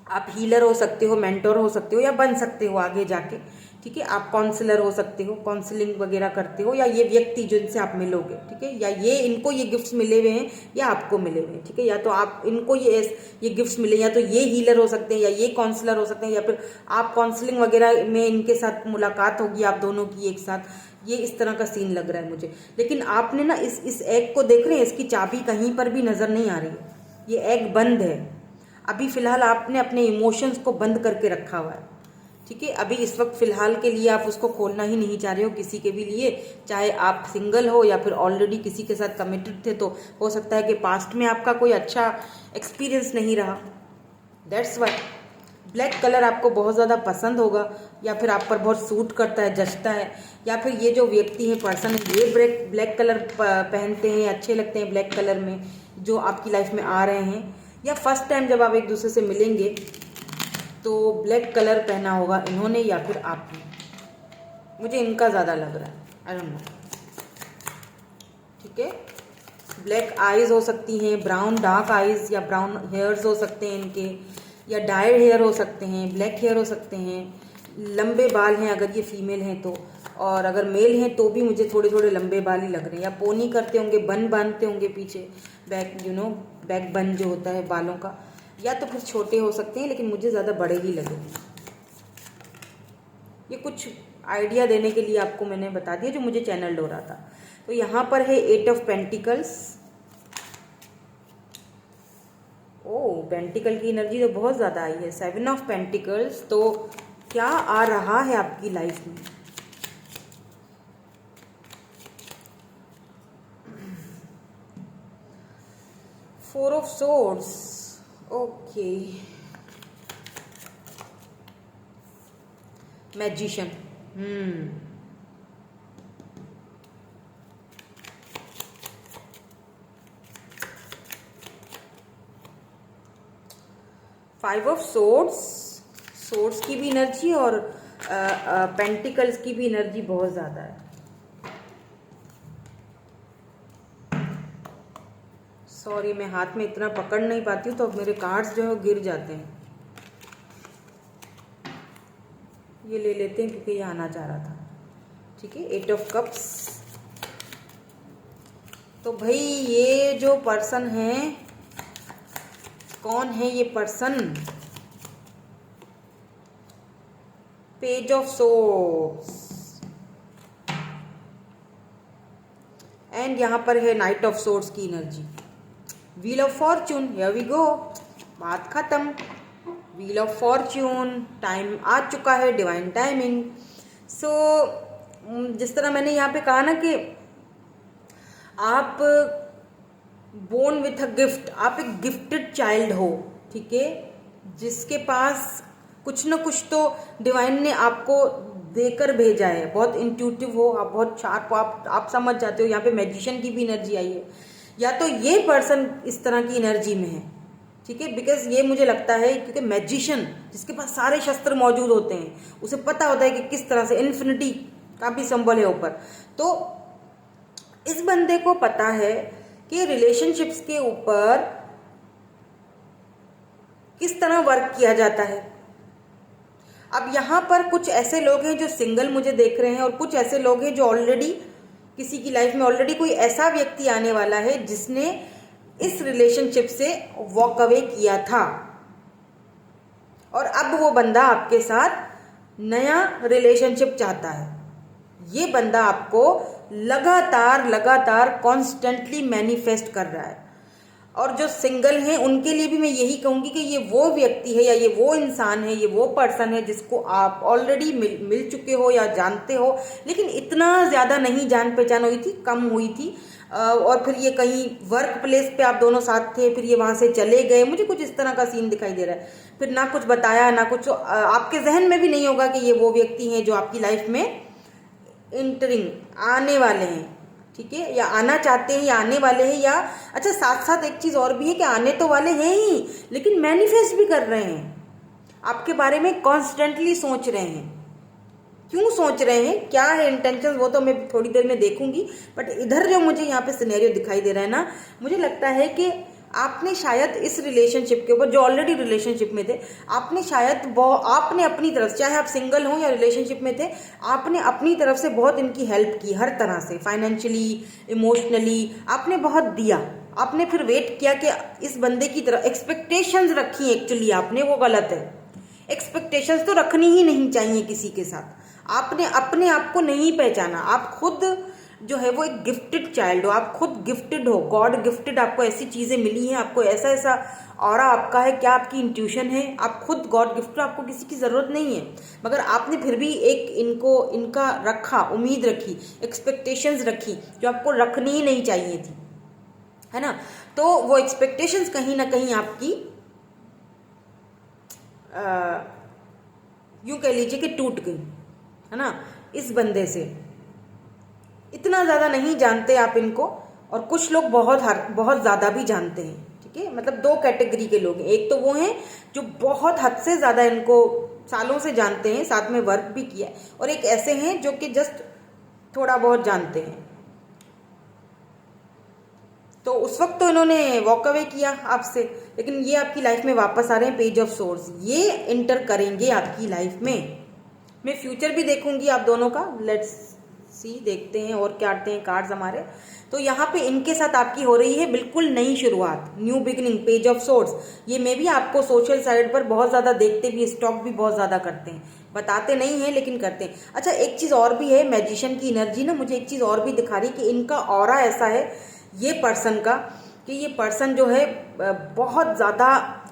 A: आप हीलर हो सकते हो, मेंटोर हो सकते हो, या बन सकते हो आगे जाके, ठीक है। आप काउंसलर हो सकते हो, काउंसलिंग वगैरह करते हो, या ये व्यक्ति जिनसे आप मिलोगे, ठीक है, या ये इनको ये गिफ्ट्स मिले हुए हैं या आपको मिले हुए हैं, ठीक है। या तो आप इनको ये गिफ्ट्स मिले, या तो ये हीलर हो सकते हैं, या ये काउंसलर हो सकते हैं, या फिर आप काउंसलिंग वगैरह में इनके साथ मुलाकात होगी आप दोनों की एक साथ। ये इस तरह का सीन लग रहा है मुझे। लेकिन आपने ना इस एग को देख रहे हैं, इसकी चाबी कहीं पर भी नज़र नहीं आ रही है, ये एग बंद है। अभी फ़िलहाल आपने अपने इमोशंस को बंद करके रखा हुआ है, ठीक है। अभी इस वक्त फ़िलहाल के लिए आप उसको खोलना ही नहीं चाह रहे हो किसी के भी लिए, चाहे आप सिंगल हो या फिर ऑलरेडी किसी के साथ कमिटेड थे, तो हो सकता है कि पास्ट में आपका कोई अच्छा एक्सपीरियंस नहीं रहा। दैट्स वाई ब्लैक कलर आपको बहुत ज़्यादा पसंद होगा, या फिर आप पर बहुत सूट करता है, जचता है, या फिर ये जो व्यक्ति है, पर्सन है, ये ब्लैक कलर पहनते हैं, अच्छे लगते हैं ब्लैक कलर में, जो आपकी लाइफ में आ रहे हैं, या फर्स्ट टाइम जब आप एक दूसरे से मिलेंगे तो ब्लैक कलर पहना होगा इन्होंने या फिर आपने। मुझे इनका ज़्यादा लग रहा है, आई डोंट नो, ठीक है। ब्लैक आईज हो सकती हैं, ब्राउन डार्क आईज, या ब्राउन हेयर्स हो सकते हैं इनके, या डाइड हेयर हो सकते हैं, ब्लैक हेयर हो सकते हैं, लंबे बाल हैं अगर ये फीमेल हैं तो, और अगर मेल हैं तो भी मुझे थोड़े थोड़े लंबे बाल ही लग रहे हैं, या पोनी करते होंगे, बन बांधते होंगे पीछे, बैक बैक बन जो होता है बालों का, या तो फिर छोटे हो सकते हैं, लेकिन मुझे ज़्यादा बड़े ही लगे। ये कुछ आइडिया देने के लिए आपको मैंने बता दिया जो मुझे चैनल हो रहा था। तो यहाँ पर है 8 ऑफ पेंटिकल्स। ओह, पेंटिकल की एनर्जी तो बहुत ज़्यादा आई है। 7 ऑफ पेंटिकल्स, तो क्या आ रहा है आपकी लाइफ में? Four of swords, okay, magician, five of swords, swords की भी एनर्जी और पेंटिकल्स की भी एनर्जी बहुत ज़्यादा है। सॉरी, मैं हाथ में इतना पकड़ नहीं पाती हूँ तो अब मेरे कार्ड्स जो है गिर जाते हैं। ये ले लेते हैं क्योंकि ये आना चाह रहा था, ठीक है। 8 ऑफ कप्स, तो भाई ये जो पर्सन है, कौन है ये person? Page of swords, and यहां पर है नाइट ऑफ सोर्ड्स की energy. Wheel of fortune, here we go, बात खत्म। व्हील ऑफ फॉर्च्यून, टाइम आ चुका है, डिवाइन टाइमिंग। सो जिस तरह मैंने यहाँ पे कहा ना कि आप बोर्न विथ अ गिफ्ट, आप एक गिफ्टेड चाइल्ड हो, ठीक है, जिसके पास कुछ न कुछ तो डिवाइन ने आपको देकर भेजा है। बहुत इंट्यूटिव हो आप, बहुत शार्प हो आप समझ जाते हो। यहाँ पे मैजिशियन की भी एनर्जी आई है, या तो ये पर्सन इस तरह की एनर्जी में है, ठीक है, बिकॉज ये मुझे लगता है क्योंकि मैजिशियन जिसके पास सारे शस्त्र मौजूद होते हैं, उसे पता होता है कि किस तरह से, इन्फिनिटी का भी सिंबल है ऊपर, तो इस बंदे को पता है कि रिलेशनशिप्स के ऊपर किस तरह वर्क किया जाता है। अब यहाँ पर कुछ ऐसे लोग हैं जो सिंगल मुझे देख रहे हैं, और कुछ ऐसे लोग हैं जो ऑलरेडी किसी की लाइफ में ऑलरेडी कोई ऐसा व्यक्ति आने वाला है जिसने इस रिलेशनशिप से वॉक अवे किया था, और अब वो बंदा आपके साथ नया रिलेशनशिप चाहता है। ये बंदा आपको लगातार कॉन्स्टेंटली मैनिफेस्ट कर रहा है। और जो सिंगल हैं उनके लिए भी मैं यही कहूँगी कि ये वो व्यक्ति है, या ये वो इंसान है, ये वो पर्सन है जिसको आप ऑलरेडी मिल चुके हो या जानते हो, लेकिन इतना ज़्यादा नहीं जान पहचान हुई थी, कम हुई थी, और फिर ये कहीं वर्क प्लेस पे आप दोनों साथ थे, फिर ये वहाँ से चले गए। मुझे कुछ इस तरह का सीन दिखाई दे रहा है। फिर ना कुछ बताया ना कुछ, आपके जहन में भी नहीं होगा कि ये वो व्यक्ति हैं जो आपकी लाइफ में इंटरिंग आने वाले हैं, ठीक है, या आना चाहते हैं, या आने वाले हैं, या अच्छा साथ साथ एक चीज़ और भी है कि आने तो वाले हैं ही, लेकिन मैनिफेस्ट भी कर रहे हैं, आपके बारे में कॉन्स्टेंटली सोच रहे हैं। क्यों सोच रहे हैं, क्या है इंटेंशन, वो तो मैं थोड़ी देर में देखूंगी। बट इधर जो मुझे यहाँ पे सिनेरियो दिखाई दे रहा है ना, मुझे लगता है कि आपने शायद इस रिलेशनशिप के ऊपर, जो ऑलरेडी रिलेशनशिप में थे, आपने शायद आपने अपनी तरफ, चाहे आप सिंगल हो या रिलेशनशिप में थे, आपने अपनी तरफ से बहुत इनकी हेल्प की, हर तरह से, फाइनेंशियली, इमोशनली, आपने बहुत दिया। आपने फिर वेट किया कि इस बंदे की तरफ एक्सपेक्टेशंस रखी, एक्चुअली आपने, वो गलत है। एक्सपेक्टेशंस तो रखनी ही नहीं चाहिए किसी के साथ। आपने अपने आप को नहीं पहचाना, आप खुद जो है वो एक गिफ्टेड चाइल्ड हो, आप खुद गिफ्टेड हो, गॉड गिफ्टेड, आपको ऐसी चीज़ें मिली हैं, आपको ऐसा ऐसा ऑरा आपका है, क्या आपकी इंट्यूशन है, आप खुद गॉड गिफ्टेड, आपको किसी की ज़रूरत नहीं है, मगर आपने फिर भी एक इनका रखा, उम्मीद रखी, एक्सपेक्टेशंस रखी जो आपको रखनी ही नहीं चाहिए थी, है ना। तो वो एक्सपेक्टेशंस कहीं ना कहीं आपकी यूं कह लीजिए कि टूट गई, है ना, इस बंदे से। इतना ज़्यादा नहीं जानते आप इनको, और कुछ लोग बहुत ज़्यादा भी जानते हैं, ठीक है। मतलब दो कैटेगरी के लोग हैं, एक तो वो हैं जो बहुत हद से ज़्यादा इनको सालों से जानते हैं, साथ में वर्क भी किया है, और एक ऐसे हैं जो कि जस्ट थोड़ा बहुत जानते हैं। तो उस वक्त तो इन्होंने वॉक अवे किया आपसे, लेकिन ये आपकी लाइफ में वापस आ रहे हैं, पेज ऑफ सोर्स, ये एंटर करेंगे आपकी लाइफ में। मैं फ्यूचर भी देखूंगी आप दोनों का, लेट्स सी, देखते हैं और क्या आते हैं कार्ड्स हमारे। तो यहाँ पे इनके साथ आपकी हो रही है बिल्कुल नई शुरुआत, new beginning, page of source. ये मे भी आपको सोशल साइड पर बहुत ज़्यादा देखते भी, स्टॉक भी बहुत ज़्यादा करते हैं, बताते नहीं हैं लेकिन करते हैं। अच्छा, एक चीज़ और भी है, मैजिशियन की एनर्जी ना मुझे एक चीज़ और भी दिखा रही कि इनका ऑरा ऐसा है ये पर्सन का, कि ये पर्सन जो है बहुत ज़्यादा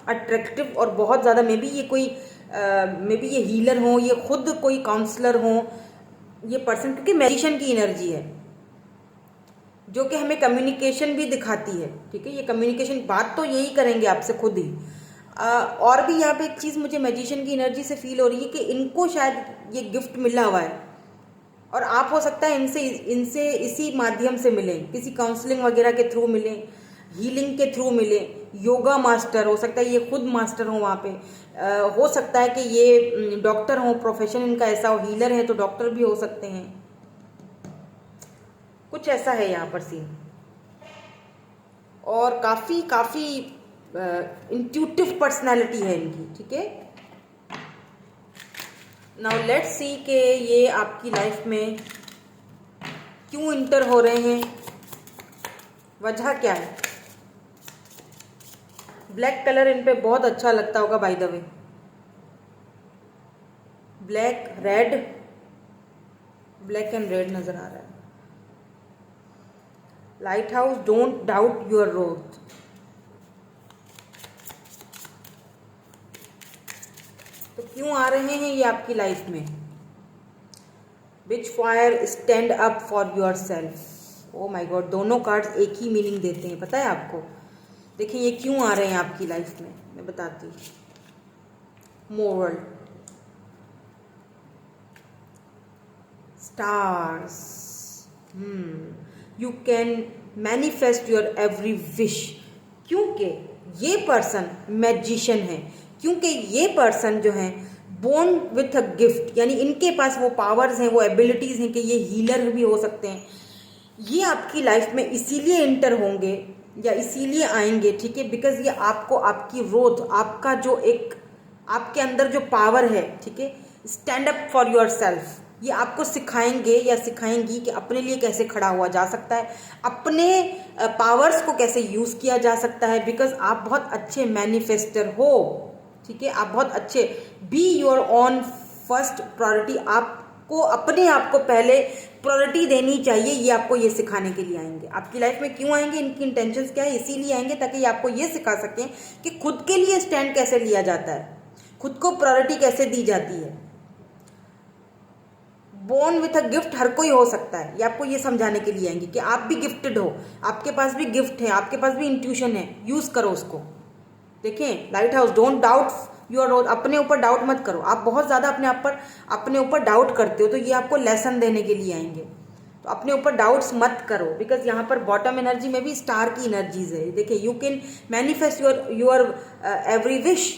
A: अट्रैक्टिव, और बहुत ज़्यादा मे बी ये कोई मे बी ये हीलर हो, ये खुद कोई काउंसलर हो ये पर्सन, क्योंकि मैजिशियन की एनर्जी है जो कि हमें कम्युनिकेशन भी दिखाती है, ठीक है। ये कम्युनिकेशन, बात तो यही करेंगे आपसे खुद ही। और भी यहाँ पे एक चीज़ मुझे मैजिशियन की एनर्जी से फील हो रही है कि इनको शायद ये गिफ्ट मिला हुआ है, और आप हो सकता है इनसे इसी माध्यम से मिलें, किसी काउंसलिंग वगैरह के थ्रू मिलें, हीलिंग के थ्रू मिले, योगा मास्टर हो सकता है, ये खुद मास्टर हो वहाँ पे, हो सकता है कि ये डॉक्टर हो, प्रोफेशन इनका ऐसा हो, हीलर है तो डॉक्टर भी हो सकते हैं, कुछ ऐसा है यहाँ पर सीन। और काफ़ी काफ़ी इंट्यूटिव पर्सनैलिटी है इनकी, ठीक है। नाउ लेट्स सी कि ये आपकी लाइफ में क्यों इंटर हो रहे हैं, वजह क्या है। ब्लैक कलर इन पे बहुत अच्छा लगता होगा by the way, black red, black and red नजर आ रहा है। Light house, don't doubt your worth. तो क्यों आ रहे हैं ये आपकी लाइफ में। Witch fire, stand up for yourself. Oh my god, दोनों कार्ड्स एक ही मीनिंग देते हैं, पता है आपको। देखिए ये क्यों आ रहे हैं आपकी लाइफ में, मैं बताती हूँ। Moral, stars, you can manifest your every wish, क्योंकि ये पर्सन मैजिशियन है, क्योंकि ये पर्सन जो है बोर्न विथ अ गिफ्ट, यानी इनके पास वो पावर्स हैं, वो एबिलिटीज़ हैं कि ये हीलर भी हो सकते हैं। ये आपकी लाइफ में इसीलिए इंटर होंगे या इसीलिए आएंगे, ठीक है, बिकॉज ये आपको आपकी ग्रोथ, आपका जो एक आपके अंदर जो पावर है, ठीक है, stand up for your self, ये आपको सिखाएंगे या सिखाएंगी कि अपने लिए कैसे खड़ा हुआ जा सकता है, अपने पावर्स को कैसे यूज़ किया जा सकता है, बिकॉज आप बहुत अच्छे मैनिफेस्टर हो, ठीक है, आप बहुत अच्छे। Be your on first priority, आपको अपने आप को पहले प्रायोरिटी देनी चाहिए। ये आपको ये सिखाने के लिए आएंगे आपकी लाइफ में। क्यों आएंगे, इनकी इंटेंशंस क्या है, इसीलिए आएंगे ताकि ये आपको ये सिखा सकें कि खुद के लिए स्टैंड कैसे लिया जाता है, खुद को प्रायोरिटी कैसे दी जाती है। बोर्न विथ अ गिफ्ट हर कोई हो सकता है, ये आपको ये समझाने के लिए आएंगे कि आप भी गिफ्टेड हो, आपके पास भी गिफ्ट है, आपके पास भी इंट्यूशन है, यूज करो उसको। देखें, light house, don't doubt your Roth, अपने ऊपर डाउट मत करो। आप बहुत ज़्यादा अपने ऊपर डाउट करते हो, तो ये आपको लेसन देने के लिए आएंगे। तो अपने ऊपर डाउट्स मत करो, बिकॉज यहाँ पर बॉटम एनर्जी में भी स्टार की एनर्जीज है। देखिए, you can manifest your every wish,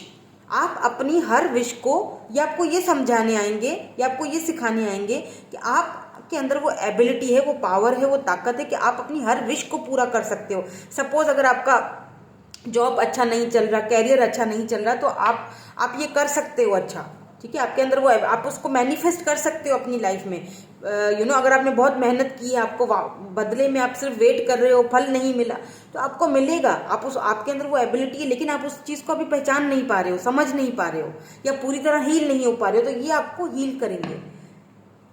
A: आप अपनी हर विश को, ये आपको ये समझाने आएंगे, ये आपको ये सिखाने आएंगे कि आपके अंदर वो एबिलिटी है, वो पावर है, वो ताकत है कि आप अपनी हर विश को पूरा कर सकते हो। सपोज अगर आपका जॉब अच्छा नहीं चल रहा, कैरियर अच्छा नहीं चल रहा, तो आप ये कर सकते हो अच्छा, ठीक है, आपके अंदर वो है, आप उसको मैनिफेस्ट कर सकते हो अपनी लाइफ में। अगर आपने बहुत मेहनत की है, आपको बदले में आप सिर्फ वेट कर रहे हो, फल नहीं मिला, तो आपको मिलेगा। आपके अंदर वो एबिलिटी है, लेकिन आप उस चीज़ को अभी पहचान नहीं पा रहे हो, समझ नहीं पा रहे हो, या पूरी तरह हील नहीं हो पा रहे हो। तो ये आपको हील करेंगे,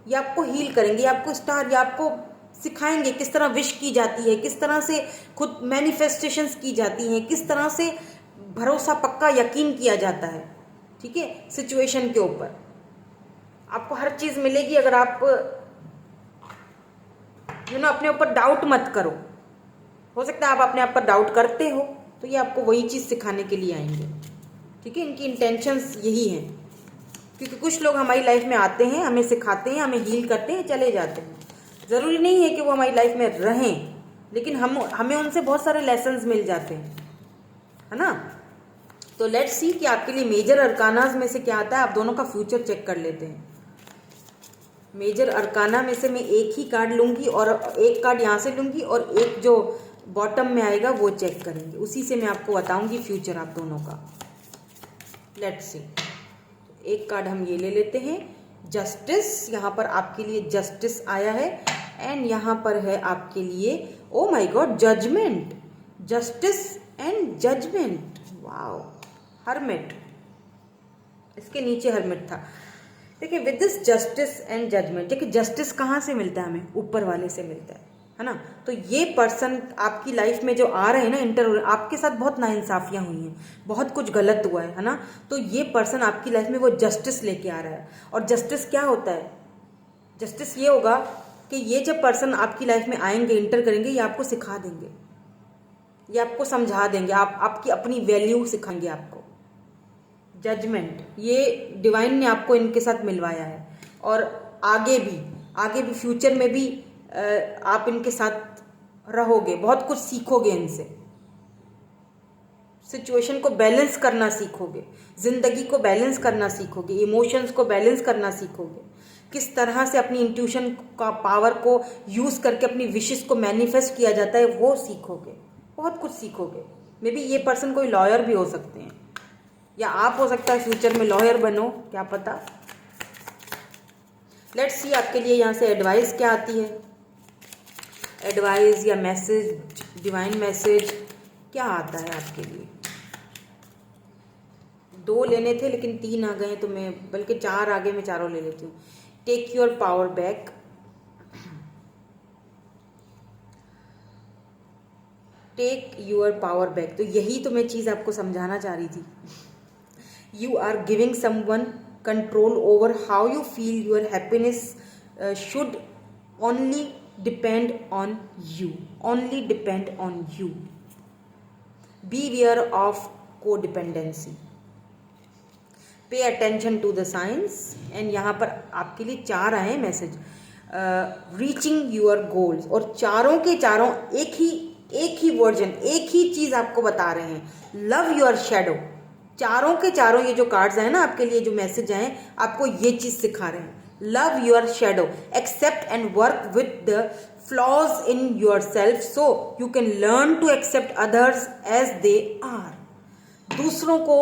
A: ये आपको हील करेंगे, ये आपको स्टार, ये आपको सिखाएंगे किस तरह विश की जाती है, किस तरह से खुद मैनिफेस्टेशंस की जाती हैं, किस तरह से भरोसा पक्का यकीन किया जाता है, ठीक है, सिचुएशन के ऊपर। आपको हर चीज़ मिलेगी अगर आप अपने ऊपर डाउट मत करो। हो सकता है आप अपने आप पर डाउट करते हो, तो ये आपको वही चीज़ सिखाने के लिए आएंगे, ठीक है। इनकी इंटेंशंस यही हैं, क्योंकि कुछ लोग हमारी लाइफ में आते हैं, हमें सिखाते हैं, हमें हील करते हैं, चले जाते हैं। ज़रूरी नहीं है कि वो हमारी लाइफ में रहें, लेकिन हमें उनसे बहुत सारे लेसन्स मिल जाते हैं, है ना। तो लेट्स सी कि आपके लिए मेजर अरकानाज में से क्या आता है। आप दोनों का फ्यूचर चेक कर लेते हैं। मेजर अरकाना में से मैं एक ही कार्ड लूंगी और एक कार्ड यहाँ से लूंगी और एक जो बॉटम में आएगा वो चेक करेंगे, उसी से मैं आपको बताऊंगी फ्यूचर आप दोनों का। लेट्स सी, एक कार्ड हम ये ले लेते हैं, जस्टिस। यहाँ पर आपके लिए जस्टिस आया है एंड यहाँ पर है आपके लिए, oh my god, judgement. Justice and judgement, wow. Hermit, इसके नीचे हर्मिट था। देखिए, with this justice and judgement, देखिए जस्टिस कहाँ से मिलता है हमें, ऊपर वाले से मिलता है ना। तो ये पर्सन आपकी लाइफ में जो आ रहे हैं ना, आपके साथ बहुत नाइंसाफियां हुई हैं, बहुत कुछ गलत हुआ है ना। तो ये पर्सन आपकी लाइफ में वो जस्टिस लेके आ रहा है। और जस्टिस क्या होता है? जस्टिस ये होगा कि ये जब पर्सन आपकी लाइफ में आएंगे, इंटर करेंगे, ये आपको सिखा देंगे, ये आपको समझा देंगे, आपकी अपनी वैल्यू सिखाएंगे आपको। जजमेंट, ये डिवाइन ने आपको इनके साथ मिलवाया है, और आगे भी फ्यूचर में भी आप इनके साथ रहोगे, बहुत कुछ सीखोगे इनसे, सिचुएशन को बैलेंस करना सीखोगे, जिंदगी को बैलेंस करना सीखोगे, इमोशंस को बैलेंस करना सीखोगे, किस तरह से अपनी इंट्यूशन का पावर को यूज करके अपनी विशेस को मैनिफेस्ट किया जाता है वो सीखोगे, बहुत कुछ सीखोगे। मे बी ये पर्सन कोई लॉयर भी हो सकते हैं, या आप हो सकता है फ्यूचर में लॉयर बनो, क्या पता। लेट्स सी आपके लिए यहाँ से एडवाइस क्या आती है, एडवाइस या मैसेज, डिवाइन मैसेज क्या आता है आपके लिए। 2 लेने थे लेकिन 3 आ गए, तो मैं बल्कि 4 आ गए, मैं चारों ले लेती हूँ। Take your power back, take your power back, तो यही तो मैं चीज़ आपको समझाना चाह रही थी। You are giving someone control over how you feel. Your happiness should only depend on you. Only depend on you. Beware of codependency. Pay attention to the signs. And यहाँ पर आपके लिए 4 आए मैसेज, रीचिंग यूर गोल्स, और चारों के चारों एक ही वर्जन, एक ही चीज़ आपको बता रहे हैं, लव योर शेडो। चारों के चारों ये जो कार्ड्स हैं ना आपके लिए, जो मैसेज हैं, आपको ये चीज सिखा रहे हैं, love your shadow, accept and work with the flaws in your self so you can learn to accept others as they are. दूसरों को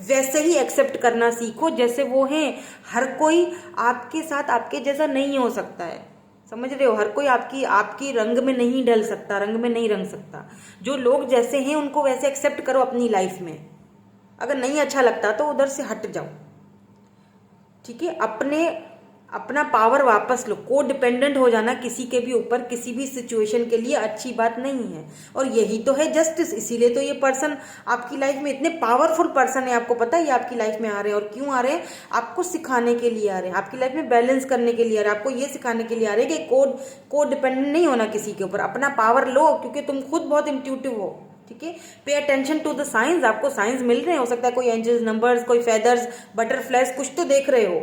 A: वैसे ही एक्सेप्ट करना सीखो जैसे वो हैं। हर कोई आपके साथ आपके जैसा नहीं हो सकता है, समझ रहे हो। हर कोई आपकी रंग में नहीं ढल सकता, रंग में नहीं रंग सकता। जो लोग जैसे हैं उनको वैसे एक्सेप्ट करो अपनी लाइफ में। अगर नहीं अच्छा लगता तो उधर से हट जाओ, ठीक है। अपना पावर वापस लो। को डिपेंडेंट हो जाना किसी के भी ऊपर, किसी भी सिचुएशन के लिए अच्छी बात नहीं है, और यही तो है जस्टिस। इसीलिए तो ये पर्सन आपकी लाइफ में इतने पावरफुल पर्सन है। आपको पता है ये आपकी लाइफ में आ रहे हैं, और क्यों आ रहे हैं? आपको सिखाने के लिए आ रहे हैं, आपकी लाइफ में बैलेंस करने के लिए आ रहे हैं, आपको ये सिखाने के लिए आ रहे हैं कि को डिपेंडेंट नहीं होना किसी के ऊपर। अपना पावर लो, क्योंकि तुम खुद बहुत इंट्यूटिव हो, ठीक है। Pay attention to the signs, आपको साइंस मिल रहे हैं, हो सकता है कोई एंजल्स, नंबर्स, कोई फेदर्स, बटरफ्लाइज, कुछ तो देख रहे हो।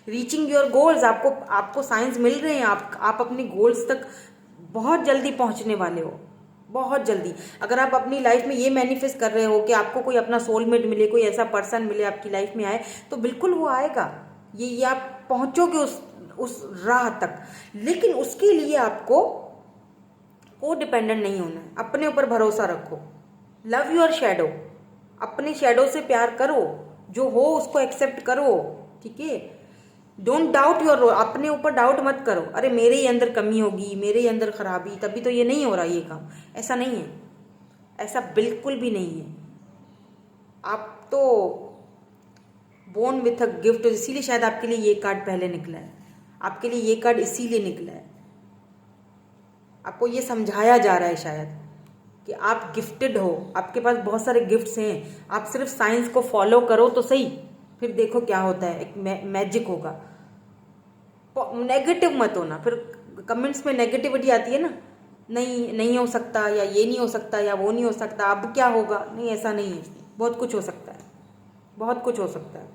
A: रीचिंग योर गोल्स, आपको साइंस मिल रहे हैं, आप अपनी गोल्स तक बहुत जल्दी पहुंचने वाले हो, बहुत जल्दी। अगर आप अपनी लाइफ में ये मैनिफेस्ट कर रहे हो कि आपको कोई अपना सोलमेट मिले, कोई ऐसा पर्सन मिले आपकी लाइफ में आए, तो बिल्कुल वो आएगा। ये आप पहुंचोगे उस राह तक, लेकिन उसके लिए आपको को डिपेंडेंट नहीं होना है। अपने ऊपर भरोसा रखो, लव योर शेडो, अपने शेडो से प्यार करो, जो हो उसको एक्सेप्ट करो, ठीक है। डोंट डाउट योर रोल, अपने ऊपर डाउट मत करो, अरे मेरे ही अंदर कमी होगी, मेरे ही अंदर खराबी, तभी तो ये नहीं हो रहा ये काम। ऐसा नहीं है, ऐसा बिल्कुल भी नहीं है। आप तो बोर्न विथ अ गिफ्ट, इसीलिए शायद आपके लिए ये कार्ड पहले निकला है, आपके लिए ये कार्ड इसीलिए निकला है। आपको ये समझाया जा रहा है शायद कि आप गिफ्टेड हो, आपके पास बहुत सारे गिफ्ट्स हैं, आप सिर्फ साइंस को फॉलो करो तो सही, फिर देखो क्या होता है, एक मैजिक होगा। नेगेटिव मत होना, फिर कमेंट्स में नेगेटिविटी आती है ना, नहीं नहीं हो सकता, या ये नहीं हो सकता, या वो नहीं हो सकता, अब क्या होगा। नहीं, ऐसा नहीं है, बहुत कुछ हो सकता है, बहुत कुछ हो सकता है।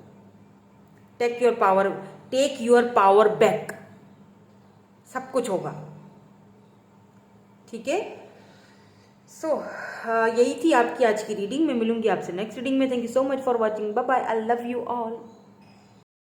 A: टेक योर पावर बैक, सब कुछ होगा। ठीक है। सो यही थी आपकी आज की रीडिंग। मैं मिलूंगी आपसे नेक्स्ट रीडिंग में। Thank you so much for watching. Bye bye. I love you all.